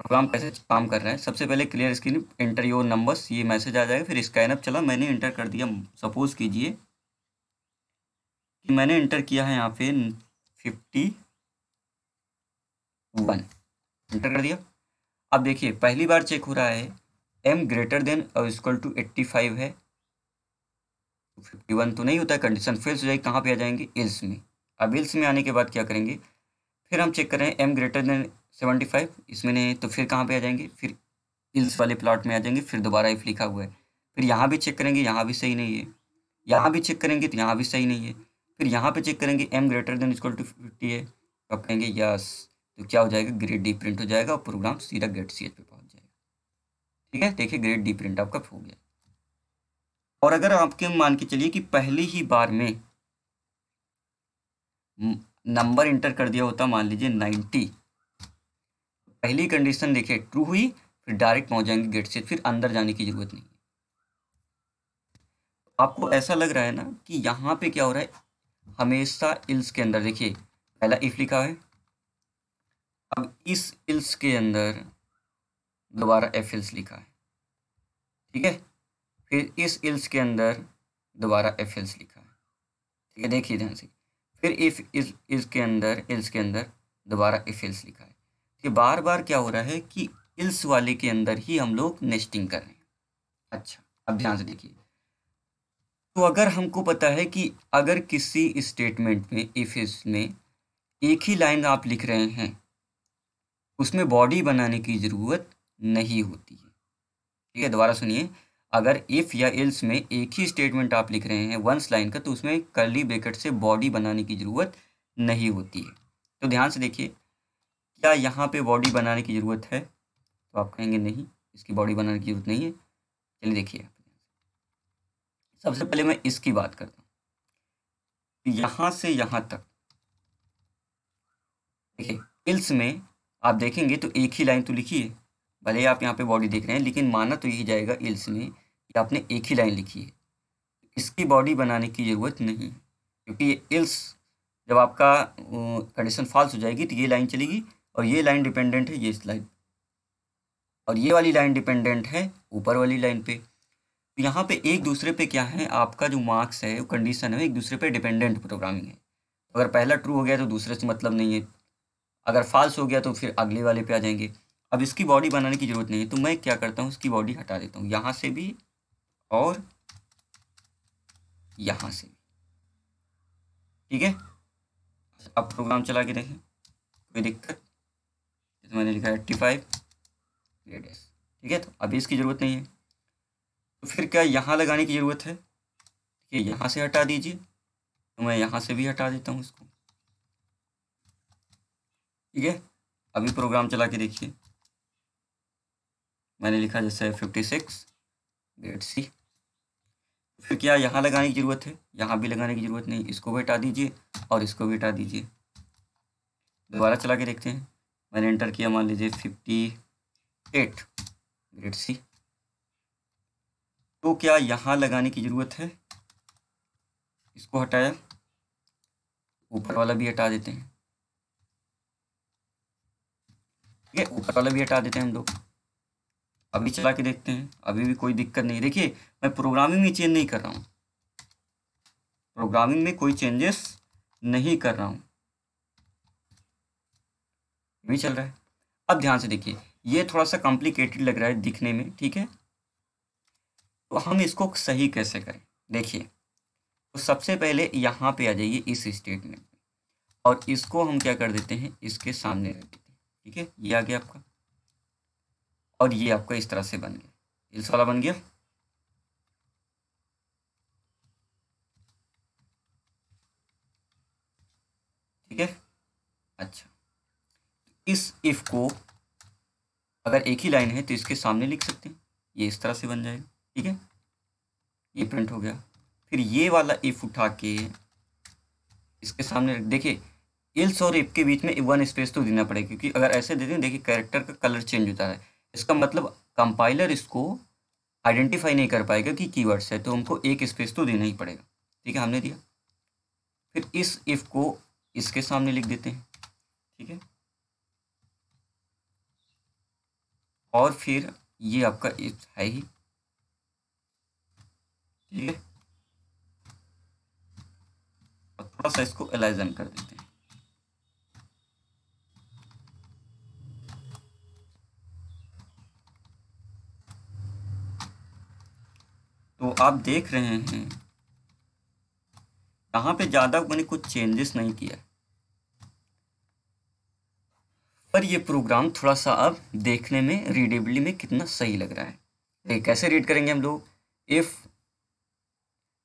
प्रोग्राम कैसे काम कर रहा है। सबसे पहले clear screen, inter your numbers, ये मैसेज आ जाएगा। फिर स्कैन अप चला, मैंने इंटर कर दिया, सपोज कीजिए कि मैंने इंटर किया है यहाँ पे 51, इंटर कर दिया। अब देखिए पहली बार चेक हो रहा है m ग्रेटर देन और इक्वल टू 85 है, 51 तो नहीं होता है, कंडीशन फेल्स हो जाएगी, कहाँ पे आ जाएंगे, इल्स में। अब इल्स में आने के बाद क्या करेंगे, फिर हम चेक कर रहे हैं m ग्रेटर देन 75, इसमें नहीं, तो फिर कहाँ पे आ जाएंगे, फिर इल्स वाले प्लॉट में आ जाएंगे, फिर दोबारा इफ लिखा हुआ है। फिर यहाँ भी चेक करेंगे, यहाँ भी सही नहीं है, यहाँ भी चेक करेंगे तो यहाँ भी सही नहीं है। फिर यहाँ पे चेक करेंगे m greater than equal to 50 है, तो आप कहेंगे यस, तो क्या हो जाएगा, ग्रेड डी प्रिंट हो जाएगा और प्रोग्राम सीधा गेट सी एच पे पहुँच जाएगा, ठीक है। देखिए ग्रेड डी प्रिंट आपका हो गया। और अगर आपके मान के चलिए कि पहली ही बार में नंबर इंटर कर दिया होता, मान लीजिए 90, पहली कंडीशन देखिए ट्रू हुई, फिर डायरेक्ट पहुंच जाएंगे गेट से, फिर अंदर जाने की जरूरत नहीं है। आपको ऐसा लग रहा है ना कि यहाँ पे क्या हो रहा है, हमेशा इल्स के अंदर देखिए पहला इफ लिखा है, अब इस इल्स के अंदर दोबारा एफ इल्स लिखा है, ठीक है। फिर इस इल्स के अंदर दोबारा एफ इल्स लिखा है, ठीक है, देखिए ध्यान से। फिर इफ इस के अंदर इल्स के अंदर दोबारा इफ इल्स लिखा है। ये बार बार क्या हो रहा है कि इल्स वाले के अंदर ही हम लोग नेस्टिंग कर रहे हैं। अच्छा, अब ध्यान से देखिए, तो अगर हमको पता है कि अगर किसी स्टेटमेंट में इफ इस में एक ही लाइन आप लिख रहे हैं, उसमें बॉडी बनाने की ज़रूरत नहीं होती है, ठीक है। दोबारा सुनिए, अगर इफ़ या एल्स में एक ही स्टेटमेंट आप लिख रहे हैं वंस लाइन का, तो उसमें कर्ली ब्रैकेट से बॉडी बनाने की ज़रूरत नहीं होती है। तो ध्यान से देखिए, क्या यहाँ पे बॉडी बनाने की ज़रूरत है? तो आप कहेंगे नहीं, इसकी बॉडी बनाने की ज़रूरत नहीं है। चलिए देखिए, सबसे पहले मैं इसकी बात करता हूँ, यहाँ से यहाँ तक देखिए, इल्स में आप देखेंगे तो एक ही लाइन तो लिखी है, भले ही आप यहाँ पे बॉडी देख रहे हैं, लेकिन माना तो यही जाएगा इल्स में कि आपने एक ही लाइन लिखी है, इसकी बॉडी बनाने की ज़रूरत नहीं है, क्योंकि ये इल्स जब आपका कंडीशन फॉल्स हो जाएगी तो ये लाइन चलेगी, और ये लाइन डिपेंडेंट है ये इस लाइन, और ये वाली लाइन डिपेंडेंट है ऊपर वाली लाइन पे। तो यहाँ पे एक दूसरे पे क्या है, आपका जो मार्क्स है, कंडीशन है, एक दूसरे पे डिपेंडेंट प्रोग्रामिंग है। अगर पहला ट्रू हो गया तो दूसरे से मतलब नहीं है, अगर फॉल्स हो गया तो फिर अगले वाले पे आ जाएंगे। अब इसकी बॉडी बनाने की ज़रूरत नहीं है, तो मैं क्या करता हूँ, इसकी बॉडी हटा देता हूँ यहाँ से भी और यहाँ से भी, ठीक है। अब प्रोग्राम चला के देखें, कोई दिक्कत? इसमें मैंने लिखा है 85 ग्रेड एस, ठीक है। तो अभी इसकी ज़रूरत नहीं है, तो फिर क्या यहाँ लगाने की ज़रूरत है कि यहाँ से हटा दीजिए, तो मैं यहाँ से भी हटा देता हूँ इसको, ठीक है। अभी प्रोग्राम चला के देखिए, मैंने लिखा जैसे 56 ग्रेड सी, फिर क्या यहाँ लगाने की ज़रूरत है? यहाँ भी लगाने की ज़रूरत नहीं, इसको भी हटा दीजिए और इसको भी हटा दीजिए। दोबारा चला के देखते हैं, मैंने एंटर किया, मान लीजिए 58 ग्रेड सी, तो क्या यहाँ लगाने की ज़रूरत है? इसको हटाया, ऊपर वाला भी हटा देते हैं, ठीक है, ऊपर वाला भी हटा देते हैं हम लोग। अभी चला के देखते हैं, अभी भी कोई दिक्कत नहीं। देखिए, मैं प्रोग्रामिंग में चेंज नहीं कर रहा हूँ, प्रोग्रामिंग में कोई चेंजेस नहीं कर रहा हूँ, भी चल रहा है। अब ध्यान से देखिए, ये थोड़ा सा कॉम्प्लिकेटेड लग रहा है दिखने में, ठीक है। तो हम इसको सही कैसे करें? देखिए, तो सबसे पहले यहाँ पे आ जाइए इस स्टेटमेंट में, और इसको हम क्या कर देते हैं, इसके सामने रख देते हैं, ठीक है। ये आ गया आपका, और ये आपका इस तरह से बन गया, इल्स वाला बन गया, ठीक है। अच्छा, इस इफ को अगर एक ही लाइन है तो इसके सामने लिख सकते हैं, ये इस तरह से बन जाएगा, ठीक है। ये प्रिंट हो गया। फिर ये वाला इफ उठा के इसके सामने देखिए, इल्स और इफ के बीच में वन स्पेस तो देना पड़ेगा, क्योंकि अगर ऐसे देते हैं, देखिए कैरेक्टर का कलर चेंज होता है, इसका मतलब कंपाइलर इसको आइडेंटिफाई नहीं कर पाएगा कि कीवर्ड्स है, तो हमको एक स्पेस तो देना ही पड़ेगा, ठीक है, हमने दिया। फिर इस इफ को इसके सामने लिख देते हैं, ठीक है। और फिर ये आपका इफ है ही, ठीक है। और थोड़ा सा इसको एलाइजन कर देते हैं, तो आप देख रहे हैं यहाँ पे ज़्यादा मैंने कुछ चेंजेस नहीं किया, पर ये प्रोग्राम थोड़ा सा अब देखने में रीडेबली में कितना सही लग रहा है। ये कैसे रीड करेंगे हम लोग? इफ़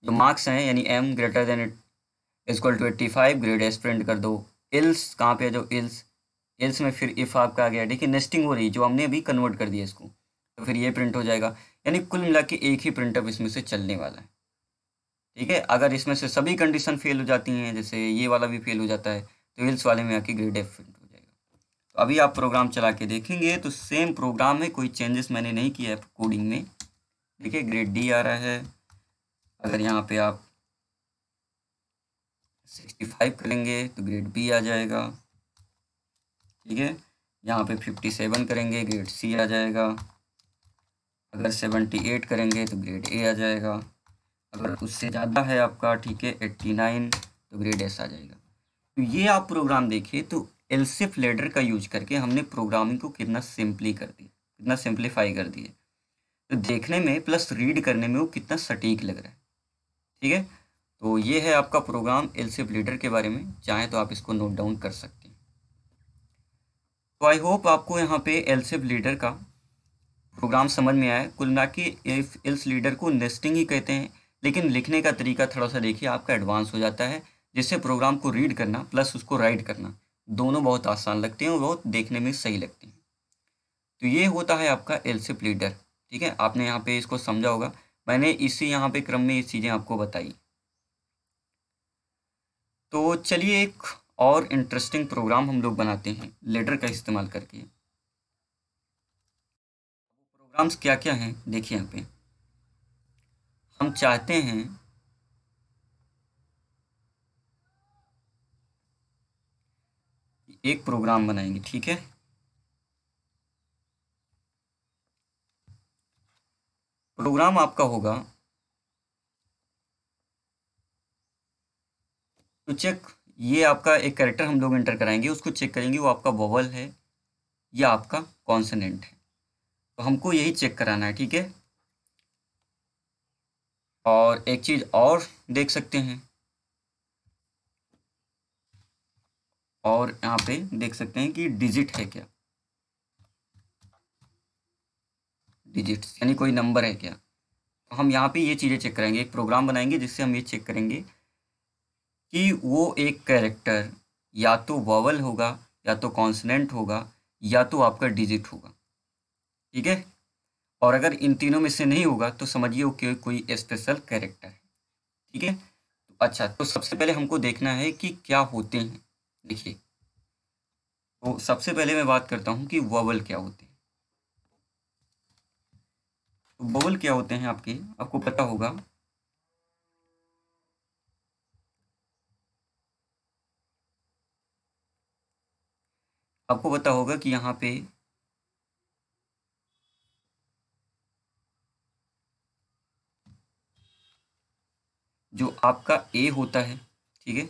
जो मार्क्स हैं यानी m greater than equal to 85 grade S print कर दो। इल्स कहाँ पे है? जो इल्स में फिर इफ़ आपका आ गया, देखिए नेस्टिंग हो रही, जो हमने अभी कन्वर्ट कर दिया इसको, तो फिर ये प्रिंट हो जाएगा। यानी कुल मिला के एक ही प्रिंटअप इसमें से चलने वाला है, ठीक है। अगर इसमें से सभी कंडीशन फेल हो जाती हैं, जैसे ये वाला भी फेल हो जाता है, तो इल्स वाले में आके ग्रेड एफ प्रिंट हो जाएगा। तो अभी आप प्रोग्राम चला के देखेंगे तो सेम प्रोग्राम में कोई चेंजेस मैंने नहीं किया है कोडिंग में। देखिए ग्रेड डी आ रहा है। अगर यहाँ पे आप 65 करेंगे तो ग्रेड बी आ जाएगा, ठीक है। यहाँ पे 57 करेंगे ग्रेड सी आ जाएगा। अगर 78 करेंगे तो ग्रेड ए आ जाएगा। अगर उससे ज़्यादा है आपका, ठीक है, 89, तो ग्रेड एस आ जाएगा। तो ये आप प्रोग्राम देखिए, तो एलसिफ लेडर का यूज करके हमने प्रोग्रामिंग को कितना सिंपली कर दिया, कितना सिंप्लीफाई कर दिया। तो देखने में प्लस रीड करने में वो कितना सटीक लग रहा है, ठीक है। तो ये है आपका प्रोग्राम एलसिफ लेडर के बारे में, चाहे तो आप इसको नोट डाउन कर सकते हैं। तो आई होप आपको यहाँ पे एलसिफ लीडर का प्रोग्राम समझ में आया। कुल मिला के इफ एल्स लीडर को नेस्टिंग ही कहते हैं, लेकिन लिखने का तरीका थोड़ा सा देखिए आपका एडवांस हो जाता है, जिससे प्रोग्राम को रीड करना प्लस उसको राइट करना दोनों बहुत आसान लगते हैं और बहुत देखने में सही लगते हैं। तो ये होता है आपका एल्सिफ लीडर, ठीक है। आपने यहाँ पे इसको समझा होगा, मैंने इसी यहाँ पे क्रम में ये चीज़ें आपको बताई। तो चलिए एक और इंटरेस्टिंग प्रोग्राम हम लोग बनाते हैं लेडर का इस्तेमाल करके। प्रोग्राम्स क्या क्या हैं देखिए यहाँ पे। हम चाहते हैं एक प्रोग्राम बनाएंगे, ठीक है। प्रोग्राम आपका होगा तो चेक, ये आपका एक कैरेक्टर हम लोग एंटर कराएंगे, उसको चेक करेंगे वो आपका वोवल है या आपका कॉन्सोनेंट है। तो हमको यही चेक कराना है, ठीक है। और एक चीज़ और देख सकते हैं, और यहाँ पे देख सकते हैं कि डिजिट है क्या, डिजिट्स यानी कोई नंबर है क्या। तो हम यहाँ पे ये चीज़ें चेक करेंगे, एक प्रोग्राम बनाएंगे जिससे हम ये चेक करेंगे कि वो एक कैरेक्टर या तो वोवल होगा या तो कॉन्सोनेंट होगा या तो आपका डिजिट होगा, ठीक है। और अगर इन तीनों में से नहीं होगा तो समझिए वो कोई स्पेशल कैरेक्टर है, ठीक है। तो अच्छा, तो सबसे पहले हमको देखना है कि क्या होते हैं। देखिए, तो सबसे पहले मैं बात करता हूँ कि वोवल क्या होते हैं। तो वोवल क्या होते हैं आपके, आपको पता होगा, आपको पता होगा कि यहाँ पे जो आपका ए होता है, ठीक है,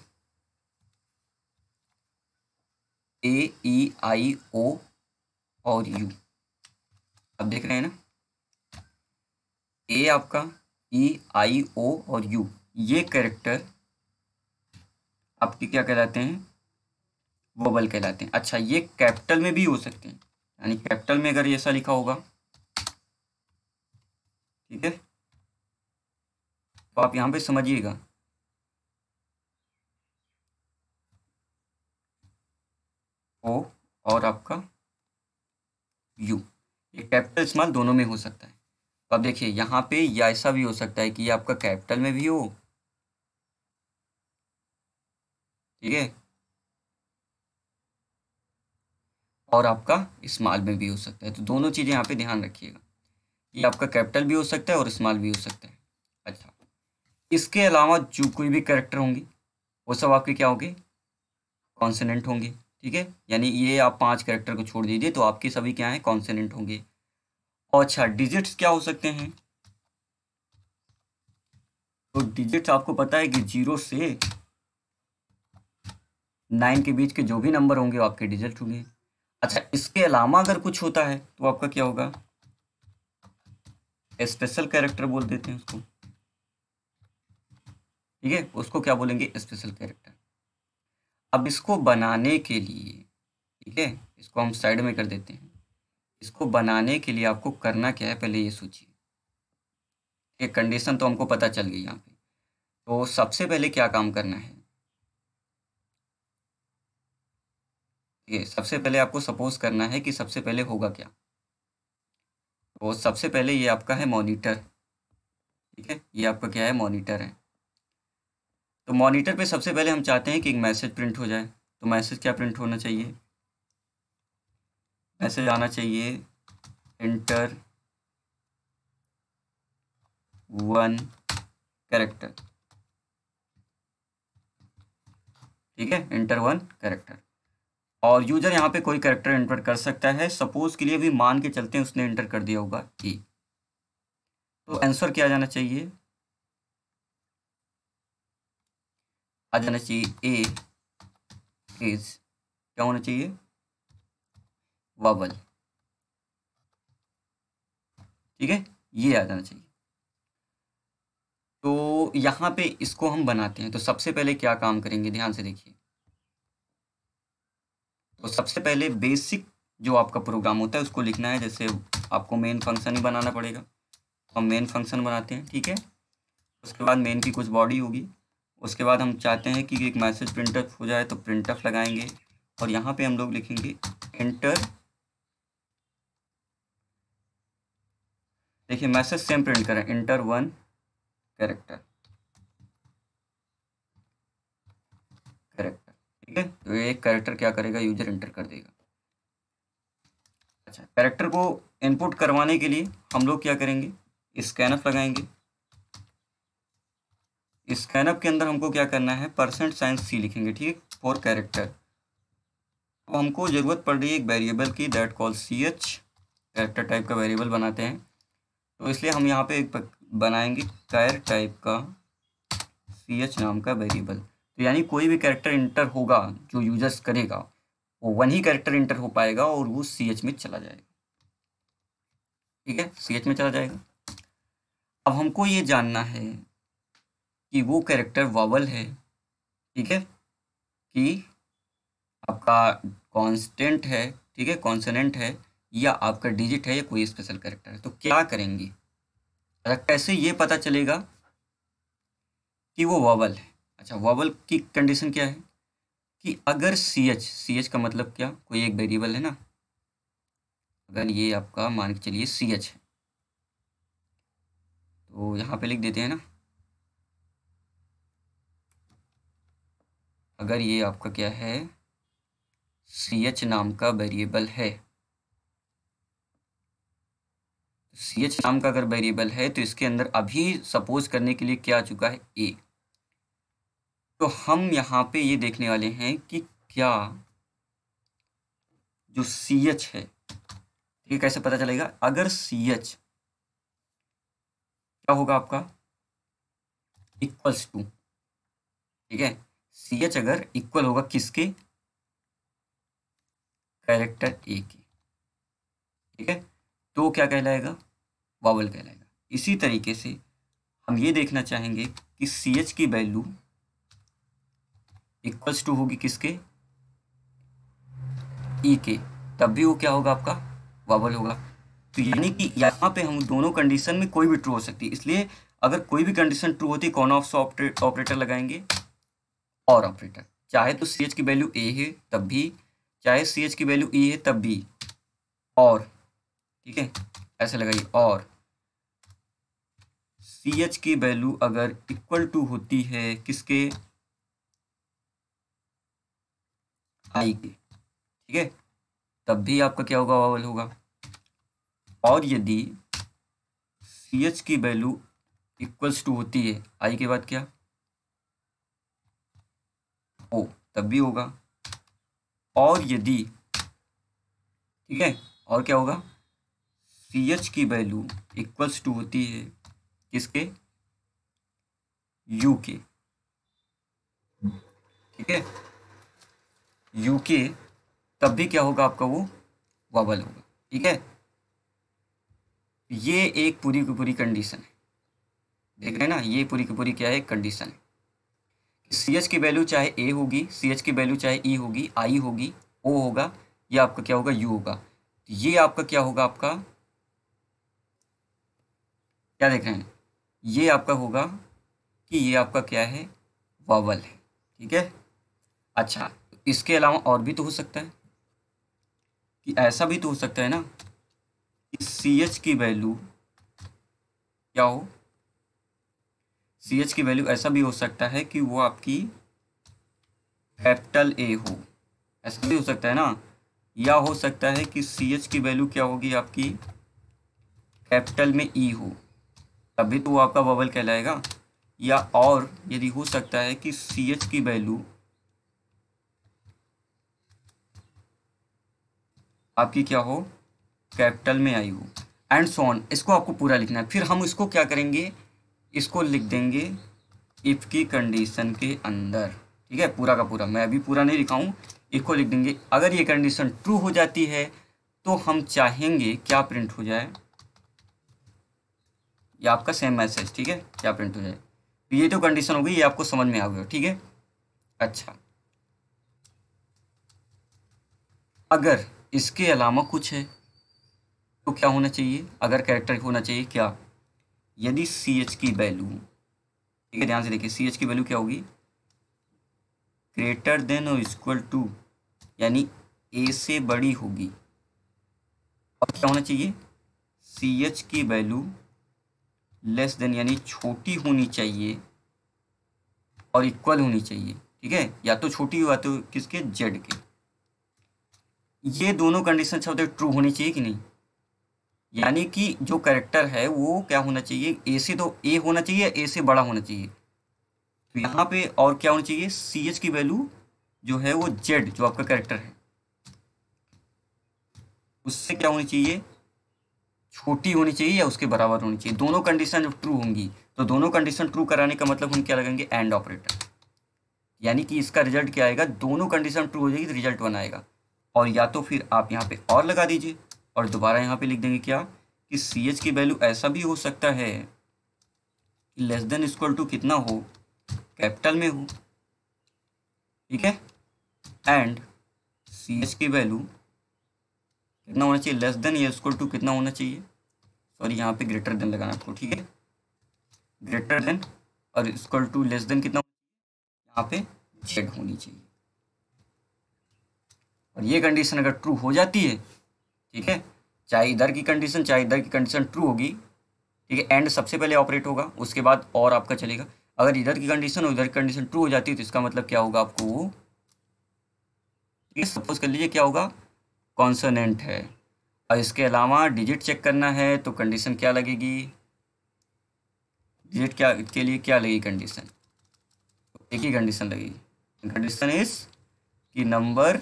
ए ई आई ओ और यू, आप देख रहे हैं ना, ए आपका, ई आई ओ और यू, ये कैरेक्टर आपके क्या कहलाते हैं, वोवल कहलाते हैं। अच्छा, ये कैपिटल में भी हो सकते हैं, यानी कैपिटल में अगर ऐसा लिखा होगा, ठीक है, तो आप यहाँ पे समझिएगा, ओ और आपका यू, ये कैपिटल स्मॉल दोनों में हो सकता है। तो अब देखिए यहाँ पे या ऐसा भी हो सकता है कि ये आपका कैपिटल में भी हो, ठीक है, और आपका स्मॉल में भी हो सकता है। तो दोनों चीज़ें यहाँ पे ध्यान रखिएगा, ये आपका कैपिटल भी हो सकता है और स्मॉल भी हो सकता है। अच्छा, इसके अलावा जो कोई भी कैरेक्टर होंगे वो सब आपके क्या होंगे, कॉन्सोनेंट होंगे, ठीक है। यानी ये आप 5 कैरेक्टर को छोड़ दीजिए तो आपके सभी क्या हैं, कॉन्सोनेंट होंगे। और अच्छा, डिजिट्स क्या हो सकते हैं, तो डिजिट्स आपको पता है कि 0 से 9 के बीच के जो भी नंबर होंगे वो आपके डिजिट होंगे। अच्छा, इसके अलावा अगर कुछ होता है तो आपका क्या होगा, स्पेशल कैरेक्टर बोल देते हैं उसको, ठीक है, उसको क्या बोलेंगे, स्पेशल कैरेक्टर। अब इसको बनाने के लिए, ठीक है, इसको हम साइड में कर देते हैं। इसको बनाने के लिए आपको करना क्या है, पहले ये सोचिए। एक कंडीशन तो हमको पता चल गई यहाँ पे, तो सबसे पहले क्या काम करना है, ठीक है, सबसे पहले आपको सपोज करना है कि सबसे पहले होगा क्या। तो सबसे पहले ये आपका है मॉनिटर, ठीक है, ये आपका क्या है, मॉनिटर है। तो मॉनिटर पे सबसे पहले हम चाहते हैं कि एक मैसेज प्रिंट हो जाए। तो मैसेज क्या प्रिंट होना चाहिए, मैसेज आना चाहिए, एंटर 1 कैरेक्टर, ठीक है, इंटर वन कैरेक्टर। और यूजर यहाँ पे कोई कैरेक्टर एंटर कर सकता है। सपोज के लिए भी मान के चलते हैं उसने एंटर कर दिया होगा ए, तो आंसर क्या आ जाना चाहिए? आ जाना चाहिए ए इज क्या होना चाहिए? वॉवल। ठीक है, ये आ जाना चाहिए। तो यहाँ पे इसको हम बनाते हैं। तो सबसे पहले क्या काम करेंगे, ध्यान से देखिए। तो सबसे पहले बेसिक जो आपका प्रोग्राम होता है उसको लिखना है। जैसे आपको मेन फंक्शन ही बनाना पड़ेगा, तो हम मेन फंक्शन बनाते हैं। ठीक है, उसके बाद मेन की कुछ बॉडी होगी। उसके बाद हम चाहते हैं कि एक मैसेज प्रिंटफ हो जाए, तो प्रिंटफ लगाएंगे। और यहाँ पे हम लोग लिखेंगे एंटर। देखिए मैसेज सेम प्रिंट करें, एंटर वन कैरेक्टर। कैरेक्टर, ठीक है। तो एक कैरेक्टर क्या करेगा, यूजर एंटर कर देगा। अच्छा, कैरेक्टर को इनपुट करवाने के लिए हम लोग क्या करेंगे, स्कैनफ लगाएंगे। स्कैनअप के अंदर हमको क्या करना है, %C लिखेंगे, ठीक, फॉर कैरेक्टर। तो हमको ज़रूरत पड़ रही है एक वेरिएबल की, that call CH। Character type का वेरिएबल बनाते हैं, तो इसलिए हम यहाँ पे एक बनाएंगे कैर टाइप का CH नाम का वेरिएबल। तो यानी कोई भी कैरेक्टर इंटर होगा जो यूजर्स करेगा, वो वन ही कैरेक्टर इंटर हो पाएगा और वो CH में चला जाएगा। ठीक है, CH में चला जाएगा। अब हमको ये जानना है कि वो कैरेक्टर वॉवल है, ठीक है, कि आपका कांस्टेंट है, ठीक है, कॉन्सोनेंट है, या आपका डिजिट है, या कोई स्पेशल कैरेक्टर है। तो क्या करेंगे, अच्छा कैसे ये पता चलेगा कि वो वॉवल है? अच्छा, वॉवल की कंडीशन क्या है कि अगर CH का मतलब क्या, कोई एक वेरिएबल है ना, अगर ये आपका मान के चलिए CH है, तो यहाँ पे लिख देते हैं ना, अगर ये आपका क्या है, CH नाम का वेरिएबल है, CH नाम का अगर वेरिएबल है, तो इसके अंदर अभी सपोज करने के लिए क्या आ चुका है, A। तो हम यहाँ पे ये देखने वाले हैं कि क्या जो CH है, ये कैसे पता चलेगा, अगर CH क्या होगा आपका, इक्वल्स टू, ठीक है, CH अगर इक्वल होगा किसके, कैरेक्टर A के, ठीक है, तो क्या कहलाएगा, वॉवल कहलाएगा। इसी तरीके से हम ये देखना चाहेंगे कि CH की वैल्यू इक्वल्स टू होगी किसके, E के, तब भी वो क्या होगा, आपका वॉवल होगा। तो यानी कि यहाँ पे हम दोनों कंडीशन में कोई भी ट्रू हो सकती है, इसलिए अगर कोई भी कंडीशन ट्रू होती है, कौन ऑफ ऑपरेटर लगाएंगे, और ऑपरेटर। चाहे तो CH की वैल्यू A है तब भी, चाहे CH की वैल्यू E है तब भी, और, ठीक है, ऐसे लगाइए, और CH की वैल्यू अगर इक्वल टू होती है किसके, I के, ठीक है, तब भी आपका क्या होगा, वॉवल होगा। और यदि CH की वैल्यू इक्वल्स टू होती है I के बाद क्या, O, तब भी होगा। और यदि, ठीक है, और क्या होगा, CH की वैल्यू इक्वल्स टू होती है किसके, U के, ठीक है, U के, तब भी क्या होगा आपका, वो वॉवल होगा। ठीक है, ये एक पूरी की पूरी कंडीशन है, देख रहे हैं ना, ये पूरी की पूरी क्या है, कंडीशन है। CH की वैल्यू चाहे A होगी, CH की वैल्यू चाहे E होगी, I होगी, O होगा, या आपका क्या होगा, U होगा। तो ये आपका क्या होगा, आपका क्या देख रहे हैं, ये आपका होगा कि ये आपका क्या है, वॉवल है। ठीक है, अच्छा, इसके अलावा और भी तो हो सकता है, कि ऐसा भी तो हो सकता है ना कि CH की वैल्यू क्या हो, CH की वैल्यू ऐसा भी हो सकता है कि वो आपकी कैपिटल A हो, ऐसा भी हो सकता है ना। या हो सकता है कि CH की वैल्यू क्या होगी, आपकी कैपिटल में E हो, तभी तो वो आपका वॉवल कहलाएगा। या और यदि हो सकता है कि CH की वैल्यू आपकी क्या हो, कैपिटल में आई हो, एंड सो ऑन। इसको आपको पूरा लिखना है। फिर हम इसको क्या करेंगे, इसको लिख देंगे इफ़ की कंडीशन के अंदर। ठीक है, पूरा का पूरा, मैं अभी पूरा नहीं लिखा हूँ, इसको लिख देंगे। अगर ये कंडीशन ट्रू हो जाती है तो हम चाहेंगे क्या प्रिंट हो जाए, ये आपका सेम मैसेज, ठीक है, क्या प्रिंट हो जाए। तो ये तो कंडीशन होगी, ये आपको समझ में आ गया, ठीक है। अच्छा, अगर इसके अलावा कुछ है तो क्या होना चाहिए, अगर कैरेक्टर होना चाहिए क्या, यदि सी एच की वैल्यू, ठीक है, ध्यान से देखिए, सी एच की वैल्यू क्या होगी, ग्रेटर देन और इक्वल टू, यानी ए से बड़ी होगी। और क्या होना चाहिए, सी एच की वैल्यू लेस देन, यानी छोटी होनी चाहिए और इक्वल होनी चाहिए। ठीक है, या तो छोटी हो या तो किसके, जेड के। ये दोनों कंडीशन अच्छा होते हैं, ट्रू होनी चाहिए कि नहीं, यानी कि जो कैरेक्टर है वो क्या होना चाहिए, ए से, तो ए होना चाहिए या ए से बड़ा होना चाहिए। तो यहाँ पे और क्या होना चाहिए, सी एच की वैल्यू जो है वो जेड, जो आपका कैरेक्टर है उससे क्या होनी चाहिए, छोटी होनी चाहिए या उसके बराबर होनी चाहिए। दोनों कंडीशन जब ट्रू होंगी तो दोनों कंडीशन ट्रू कराने का मतलब हम क्या लगाएंगे, एंड ऑपरेटर। यानी कि इसका रिजल्ट क्या आएगा, दोनों कंडीशन ट्रू हो जाएगी तो रिजल्ट 1 आएगा। और या तो फिर आप यहाँ पे और लगा दीजिए और दोबारा यहाँ पे लिख देंगे क्या, कि सी एच की वैल्यू ऐसा भी हो सकता है कि लेस देन इक्वल टू कितना हो, कैपिटल में हो। ठीक है, एंड सी एच की वैल्यू कितना होना चाहिए, लेस देन या इक्वल टू कितना होना चाहिए, सॉरी यहाँ पे ग्रेटर देन लगाना आपको। ठीक है, ग्रेटर देन और इक्वल टू लेस देन कितना, यहाँ पे जेड होनी चाहिए। और ये कंडीशन अगर ट्रू हो जाती है, ठीक है, चाहे इधर की कंडीशन चाहे इधर की कंडीशन ट्रू होगी, ठीक है, एंड सबसे पहले ऑपरेट होगा, उसके बाद और आपका चलेगा। अगर इधर की कंडीशन और इधर की कंडीशन ट्रू हो जाती है तो इसका मतलब क्या होगा आपको वो, सपोज कर लीजिए क्या होगा, कॉन्सोनेंट है। और इसके अलावा डिजिट चेक करना है तो कंडीशन क्या लगेगी, डिजिट क्या के लिए क्या लगेगी कंडीशन, एक ही कंडीशन लगेगी। कंडीशन इज कि number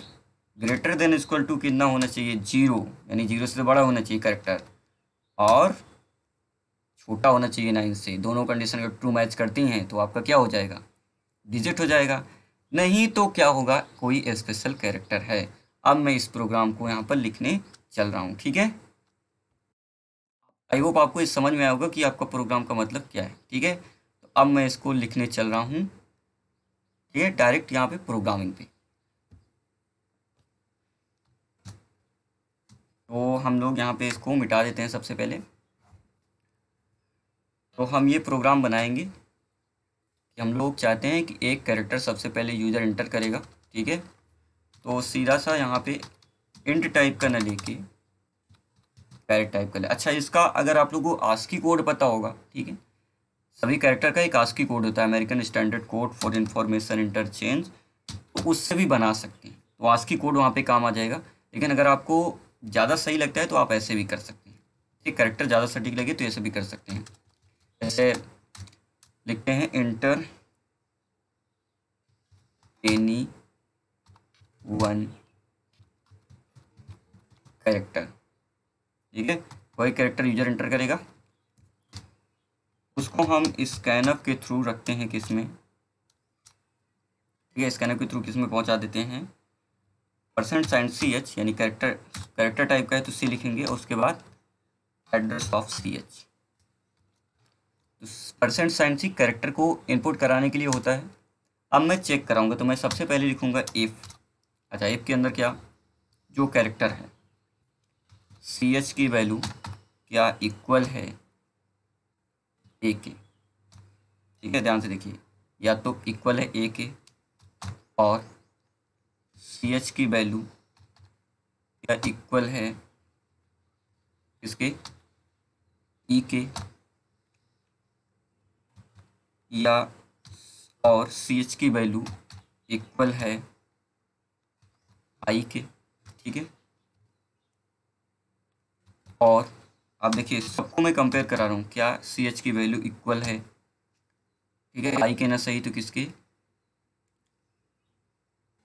greater than equal to कितना होना चाहिए, 0, यानी 0 से बड़ा होना चाहिए कैरेक्टर, और छोटा होना चाहिए 9 से। दोनों कंडीशन अगर ट्रू मैच करती हैं तो आपका क्या हो जाएगा, डिजिट हो जाएगा। नहीं तो क्या होगा, कोई स्पेशल कैरेक्टर है। अब मैं इस प्रोग्राम को यहाँ पर लिखने चल रहा हूँ। ठीक है, आई होप आपको इस समझ में आया होगा कि आपका प्रोग्राम का मतलब क्या है। ठीक है, तो अब मैं इसको लिखने चल रहा हूँ, ठीक है, डायरेक्ट यहाँ पे प्रोग्रामिंग पे। तो हम लोग यहाँ पे इसको मिटा देते हैं सबसे पहले। तो हम ये प्रोग्राम बनाएंगे कि हम लोग चाहते हैं कि एक कैरेक्टर सबसे पहले यूज़र इंटर करेगा। ठीक है, तो सीधा सा यहाँ पे इंट टाइप का ना लेके कैरेक्टर टाइप कर ले। अच्छा, इसका अगर आप लोगों को आस्की कोड पता होगा, ठीक है, सभी कैरेक्टर का एक आस्की कोड होता है, American standard code for information interchange, तो उससे भी बना सकते हैं। तो आस्की कोड वहाँ पे काम आ जाएगा। लेकिन अगर आपको ज़्यादा सही लगता है तो आप ऐसे भी कर सकते हैं। ठीक, कैरेक्टर ज़्यादा सटीक लगे तो ऐसे भी कर सकते हैं। जैसे लिखते हैं इंटर एनी वन कैरेक्टर। ठीक है, कोई कैरेक्टर यूजर इंटर करेगा, उसको हम स्कैनअप के थ्रू रखते हैं किस में, ठीक है, स्कैनअप के थ्रू किस में पहुंचा देते हैं, परसेंट साइन सी एच, यानी कैरेक्टर टाइप का है तो सी लिखेंगे, और उसके बाद एड्रेस ऑफ सी एच। तो परसेंट साइन सी कैरेक्टर को इनपुट कराने के लिए होता है। अब मैं चेक कराऊंगा तो मैं सबसे पहले लिखूंगा इफ़। अच्छा, इफ़ के अंदर क्या, जो कैरेक्टर है सी एच की वैल्यू क्या इक्वल है ए के। ठीक है, ध्यान से देखिए, या तो इक्वल है ए के, और सी एच की वैल्यू क्या इक्वल है इसके ई के, या और सी एच की वैल्यू इक्वल है आई के। ठीक है, और आप देखिए सबको मैं कंपेयर करा रहा हूँ, क्या सी एच की वैल्यू इक्वल है, ठीक है, आई के ना सही तो किसके,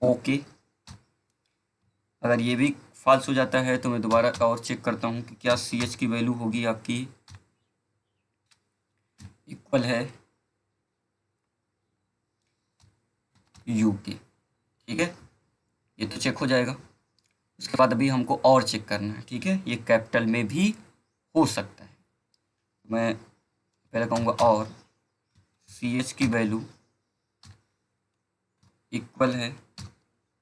ओके। अगर ये भी फॉल्स हो जाता है तो मैं दोबारा और चेक करता हूँ कि क्या सी एच की वैल्यू होगी आपकी इक्वल है यू के। ठीक है, ये तो चेक हो जाएगा। उसके बाद अभी हमको और चेक करना है। ठीक है, ये कैपिटल में भी हो सकता है। मैं पहले कहूँगा और सी एच की वैल्यू इक्वल है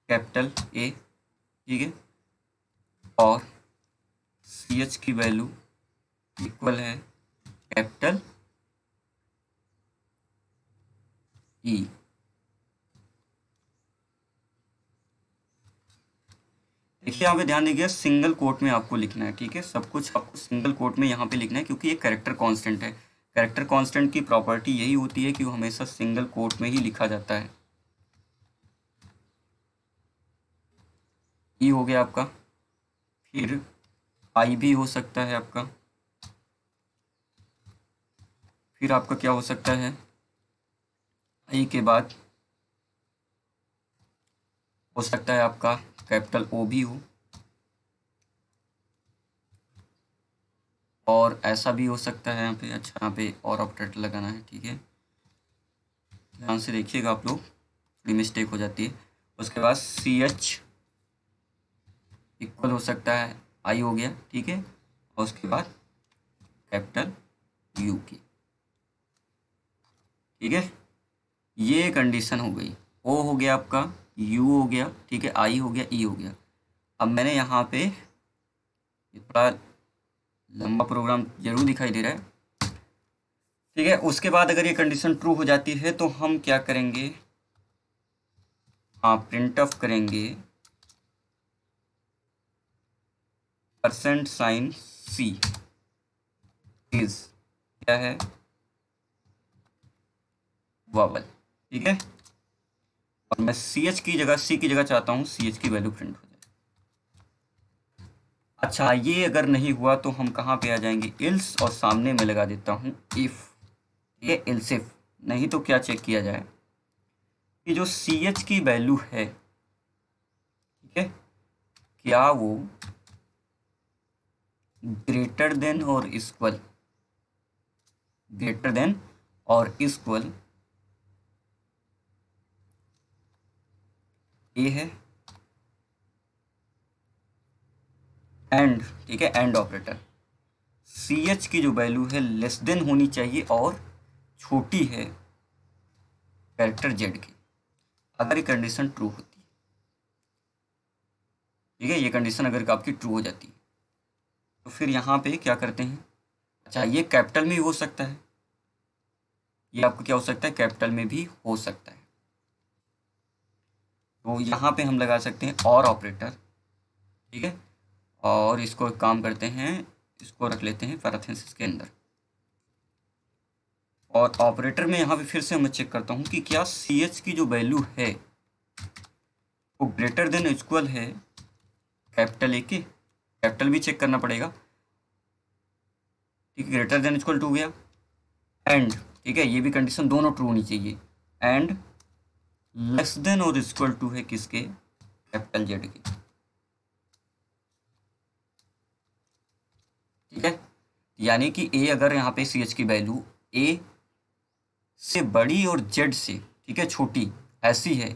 कैपिटल ए। ठीक है, और सी एच की वैल्यू इक्वल है कैपिटल ई। देखिए यहाँ पे ध्यान दीजिए, सिंगल कोट में आपको लिखना है। ठीक है, सब कुछ आपको सिंगल कोट में यहाँ पे लिखना है क्योंकि ये कैरेक्टर कांस्टेंट है। कैरेक्टर कांस्टेंट की प्रॉपर्टी यही होती है कि वो हमेशा सिंगल कोट में ही लिखा जाता है। ई हो गया आपका, फिर आई भी हो सकता है आपका, फिर आपका क्या हो सकता है, आई के बाद हो सकता है आपका कैपिटल ओ भी हो, और ऐसा भी हो सकता है यहाँ पे। अच्छा, यहाँ पे और ऑपरेटर लगाना है। ठीक है, ध्यान से देखिएगा आप लोग, थोड़ी मिस्टेक हो जाती है। उसके बाद सी एच इक्वल हो सकता है आई हो गया। ठीक है, और उसके बाद कैपिटल यू के। ठीक है, ये कंडीशन हो गई। ओ हो गया आपका, यू हो गया, ठीक है, आई हो गया, ई हो गया। अब मैंने यहाँ पे थोड़ा लंबा प्रोग्राम जरूर दिखाई दे रहा है। ठीक है, उसके बाद अगर ये कंडीशन ट्रू हो जाती है तो हम क्या करेंगे, हाँ, प्रिंट ऑफ करेंगे परसेंट साइन सी इज क्या है, वावल। ठीक है, और मैं सी एच की जगह, सी की जगह चाहता हूँ सी एच की वैल्यू प्रिंट हो जाए। अच्छा, ये अगर नहीं हुआ तो हम कहाँ पे आ जाएंगे, इल्स, और सामने में लगा देता हूँ इफ। ये इल्स इफ, नहीं तो क्या चेक किया जाए कि जो सी एच की वैल्यू है, ठीक है, क्या वो ग्रेटर देन और इक्वल, ग्रेटर देन और इक्वल ए है, एंड, ठीक है, एंड ऑपरेटर। सी एच की जो वैल्यू है लेस देन होनी चाहिए और छोटी है कैरेक्टर जेड की, अगर ये कंडीशन ट्रू होती है। ठीक है, ये कंडीशन अगर आपकी ट्रू हो जाती है तो फिर यहाँ पे क्या करते हैं, अच्छा, ये कैपिटल में भी हो सकता है, ये आपको क्या हो सकता है, कैपिटल में भी हो सकता है। तो यहाँ पे हम लगा सकते हैं और ऑपरेटर। ठीक है, और इसको एक काम करते हैं, इसको रख लेते हैं पैरेंथेसिस के अंदर, और ऑपरेटर में यहाँ पे फिर से मैं चेक करता हूँ कि क्या सी एच की जो वैल्यू है वो ग्रेटर देन इक्वल है कैपिटल ए के, कैपिटल भी चेक करना पड़ेगा। ठीक है, ग्रेटर देन इक्वल टू हो गया, एंड, ठीक है, ये भी कंडीशन दोनों ट्रू होनी चाहिए, एंड लेस देन और इक्वल टू है किसके, कैपिटल जेड के। ठीक है, यानी कि ए, अगर यहाँ पे सी एच की वैल्यू ए से बड़ी और जेड से, ठीक है, छोटी ऐसी है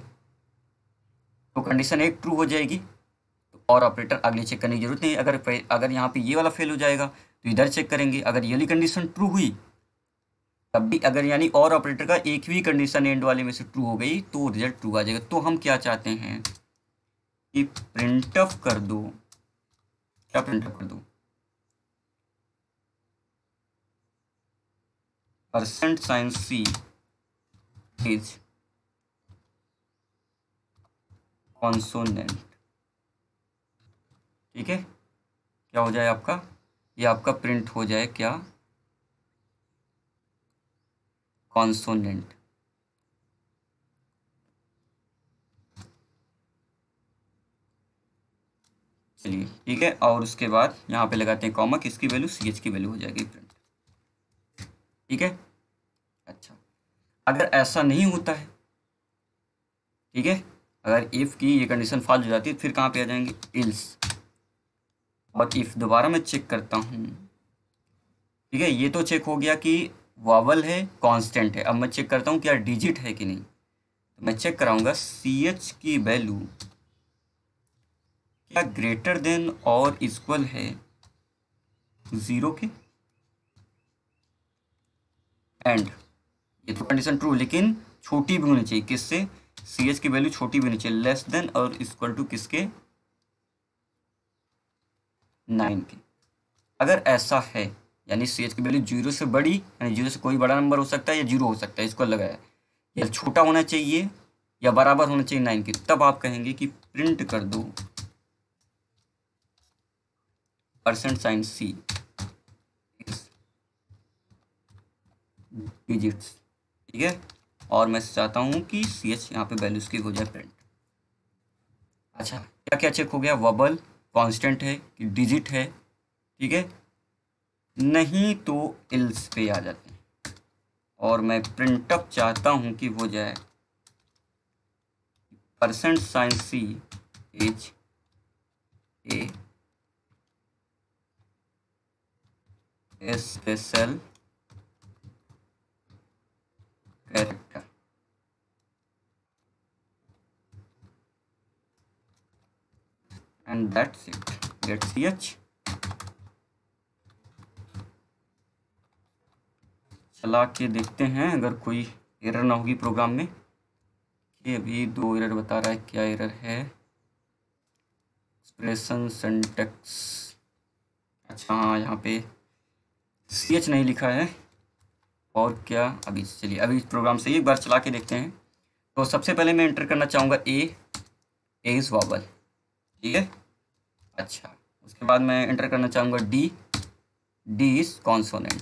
तो कंडीशन एक ट्रू हो जाएगी, तो और ऑपरेटर अगले चेक करने की जरूरत नहीं। अगर यहाँ पे ये वाला फेल हो जाएगा तो इधर चेक करेंगे। अगर ये वाली कंडीशन ट्रू हुई तब भी, अगर यानी और ऑपरेटर का एक भी कंडीशन एंड वाले में से ट्रू हो गई तो रिजल्ट ट्रू आ जाएगा। तो हम क्या चाहते हैं कि प्रिंट ऑफ कर दो, क्या प्रिंट ऑफ कर दो, percent sign C is consonant. ठीक है, क्या हो जाए आपका, ये आपका प्रिंट हो जाए क्या, कॉन्सोनेंट। चलिए, ठीक है, और उसके बाद यहाँ पे लगाते हैं कॉमा, किसकी वैल्यू, सी एच की वैल्यू हो जाएगी प्रिंट। ठीक है, अच्छा, अगर ऐसा नहीं होता है, ठीक है, अगर इफ की ये कंडीशन फॉल्स हो जाती है फिर कहाँ पे आ जाएंगे, इल्स। और इफ दोबारा मैं चेक करता हूँ, ठीक है, ये तो चेक हो गया कि वावल है, कांस्टेंट है। अब मैं चेक करता हूँ क्या डिजिट है कि नहीं। तो मैं चेक कराऊंगा सी एच की वैल्यू क्या ग्रेटर देन और इक्वल है 0 के। एंड ये तो कंडीशन ट्रू, लेकिन छोटी भी होनी चाहिए। किससे? सी एच की वैल्यू छोटी भी होनी चाहिए, लेस देन और इक्वल टू किसके? 9 के। अगर ऐसा है यानी सी एच की वैल्यू 0 से बड़ी, यानी 0 से कोई बड़ा नंबर हो सकता है या 0 हो सकता है, इसको लगाया, या छोटा होना चाहिए या बराबर होना चाहिए 9 के, तब आप कहेंगे कि प्रिंट कर दो परसेंट साइन सी डिजिट्स, ठीक है। और मैं चाहता हूँ कि सी एच यहाँ पे वैल्यूज की हो जाए प्रिंट। अच्छा, क्या क्या चेक हो गया? वबल, कांस्टेंट है कि डिजिट है, ठीक है। नहीं तो इल्स पे आ जाते हैं। और मैं प्रिंटअप चाहता हूँ कि हो जाए percent sign C H A special character. And that's it, get C H. चला के देखते हैं अगर कोई एरर ना होगी प्रोग्राम में। ये अभी 2 एरर बता रहा है, क्या एरर है? एक्सप्रेशन सिंटैक्स, अच्छा हाँ, यहाँ पे सी एच नहीं लिखा है। और क्या? अभी चलिए अभी प्रोग्राम से एक बार चला के देखते हैं। तो सबसे पहले मैं एंटर करना चाहूँगा ए इज वॉवल, ठीक है। अच्छा, उसके बाद मैं एंटर करना चाहूँगा D, D is consonant,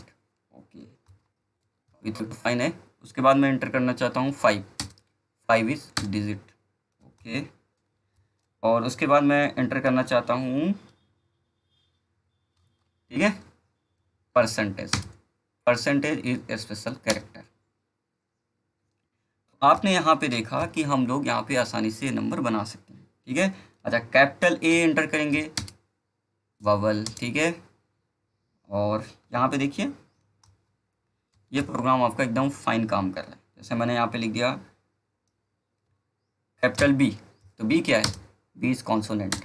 okay, अभी तो फाइन है। उसके बाद मैं एंटर करना चाहता हूँ 5, 5 इज डिजिट, ओके। और उसके बाद मैं एंटर करना चाहता हूँ, ठीक है, percentage, percentage is special character. आपने यहाँ पे देखा कि हम लोग यहाँ पे आसानी से नंबर बना सकते हैं, ठीक है। अच्छा, कैपिटल ए एंटर करेंगे, ववल, ठीक है। और यहाँ पे देखिए ये प्रोग्राम आपका एकदम फाइन काम कर रहा है। जैसे मैंने यहाँ पे लिख दिया कैपिटल बी, तो बी क्या है? B is consonant.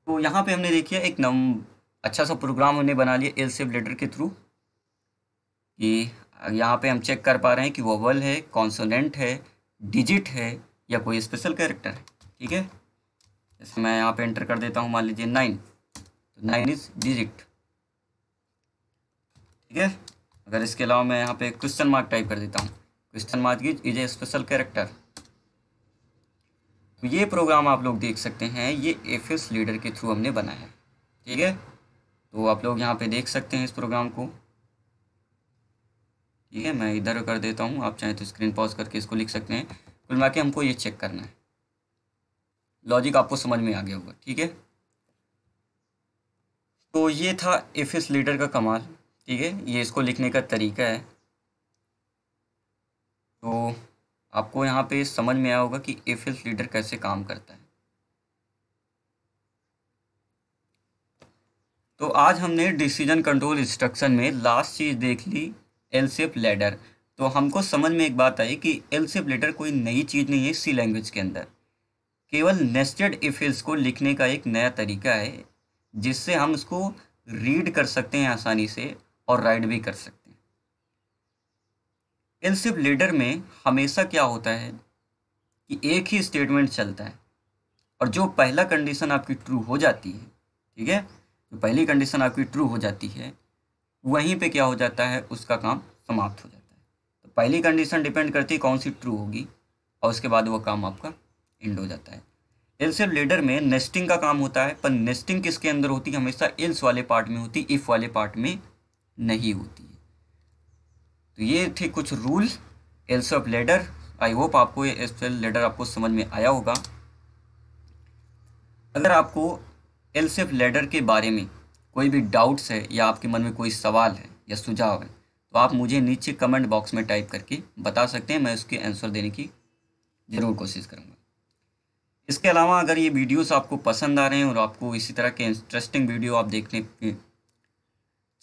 तो यहाँ पे हमने देखिए एक अच्छा सा प्रोग्राम हमने बना लिया एल शेप लेटर के थ्रू, कि यहाँ पे हम चेक कर पा रहे हैं कि वोवल है, कॉन्सोनेंट है, डिजिट है या कोई स्पेशल कैरेक्टर है, ठीक है। जैसे मैं यहाँ पे एंटर कर देता हूँ, मान लीजिए 9, तो 9 इज डिजिट, ठीक है। अगर इसके अलावा मैं यहाँ पे क्वेश्चन मार्क टाइप कर देता हूँ, question mark is a special character. तो ये प्रोग्राम आप लोग देख सकते हैं, ये एफएस लीडर के थ्रू हमने बनाया है, ठीक है। तो आप लोग यहाँ पे देख सकते हैं इस प्रोग्राम को, ठीक है। मैं इधर कर देता हूँ, आप चाहें तो स्क्रीन पॉज करके इसको लिख सकते हैं। कुल मिला के हमको ये चेक करना है, लॉजिक आपको समझ में आ गया होगा, ठीक है। तो ये था एफएस लीडर का कमाल, ठीक है, ये इसको लिखने का तरीका है। तो आपको यहाँ पे समझ में आया होगा कि एफएस लीडर कैसे काम करता है। तो आज हमने डिसीजन कंट्रोल इंस्ट्रक्शन में लास्ट चीज़ देख ली, एल शेप लैडर। तो हमको समझ में एक बात आई कि एल शेप लैडर कोई नई चीज़ नहीं है सी लैंग्वेज के अंदर, केवल नेस्टेड इफ एल्स को लिखने का एक नया तरीका है, जिससे हम इसको रीड कर सकते हैं आसानी से और राइट भी कर सकते हैं। एल शेप लैडर में हमेशा क्या होता है कि एक ही स्टेटमेंट चलता है, और जो पहला कंडीशन आपकी ट्रू हो जाती है, ठीक है, जो पहली कंडीशन आपकी ट्रू हो जाती है, वहीं पे क्या हो जाता है, उसका काम समाप्त हो जाता है। तो पहली कंडीशन डिपेंड करती है कौन सी ट्रू होगी, और उसके बाद वो काम आपका एंड हो जाता है। एल्स लेडर में नेस्टिंग का काम होता है, पर नेस्टिंग किसके अंदर होती है? हमेशा एल्स वाले पार्ट में होती, इफ वाले पार्ट में नहीं होती है। तो ये थे कुछ rule else of ladder. I hope आपको ये एल्स लेडर आपको समझ में आया होगा। अगर आपको एल्स ऑफ लेडर के बारे में कोई भी डाउट्स है या आपके मन में कोई सवाल है या सुझाव है, तो आप मुझे नीचे कमेंट बॉक्स में टाइप करके बता सकते हैं, मैं उसके आंसर देने की ज़रूर कोशिश करूँगा। इसके अलावा अगर ये वीडियोस आपको पसंद आ रहे हैं और आपको इसी तरह के इंटरेस्टिंग वीडियो आप देखने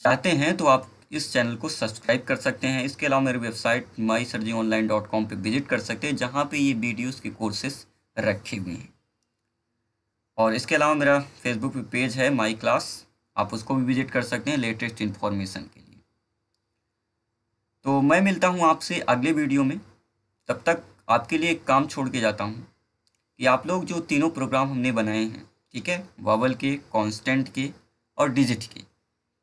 चाहते हैं तो आप इस चैनल को सब्सक्राइब कर सकते हैं। इसके अलावा मेरी वेबसाइट mysirjionline.com पे विजिट कर सकते हैं, जहाँ पे ये वीडियोस के कोर्सेस रखे हुए हैं। और इसके अलावा मेरा फेसबुक पे पेज है माई क्लास, आप उसको भी विजिट कर सकते हैं लेटेस्ट इन्फॉर्मेशन के लिए। तो मैं मिलता हूँ आपसे अगले वीडियो में। तब तक आपके लिए एक काम छोड़ के जाता हूँ कि आप लोग जो तीनों प्रोग्राम हमने बनाए हैं, ठीक है, वावल के, कांस्टेंट के और डिजिट के,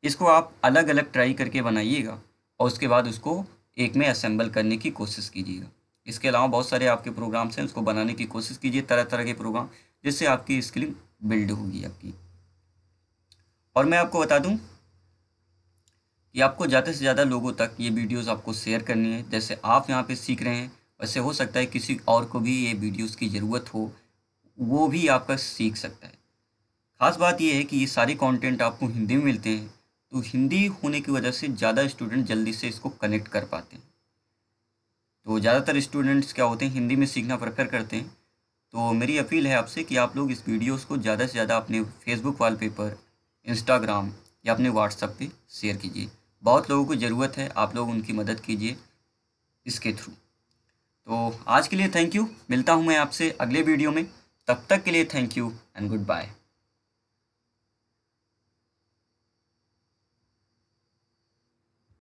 इसको आप अलग अलग ट्राई करके बनाइएगा और उसके बाद उसको एक में असेंबल करने की कोशिश कीजिएगा। इसके अलावा बहुत सारे आपके प्रोग्राम्स हैं, उसको बनाने की कोशिश कीजिए, तरह तरह के प्रोग्राम, जिससे आपकी स्किलिंग बिल्ड होगी आपकी। और मैं आपको बता दूं कि आपको ज़्यादा से ज़्यादा लोगों तक ये वीडियोस आपको शेयर करनी है। जैसे आप यहाँ पे सीख रहे हैं, वैसे हो सकता है किसी और को भी ये वीडियोस की ज़रूरत हो, वो भी आपका सीख सकता है। खास बात ये है कि ये सारे कंटेंट आपको हिंदी में मिलते हैं, तो हिंदी होने की वजह से ज़्यादा स्टूडेंट जल्दी से इसको कनेक्ट कर पाते हैं। तो ज़्यादातर स्टूडेंट्स क्या होते हैं, हिंदी में सीखना प्रेफर करते हैं। तो मेरी अपील है आपसे कि आप लोग इस वीडियोस को ज़्यादा से ज़्यादा अपने फेसबुक वॉलपेपर, इंस्टाग्राम या अपने व्हाट्सएप पे शेयर कीजिए। बहुत लोगों को ज़रूरत है, आप लोग उनकी मदद कीजिए इसके थ्रू। तो आज के लिए थैंक यू, मिलता हूँ मैं आपसे अगले वीडियो में। तब तक के लिए thank you and good bye.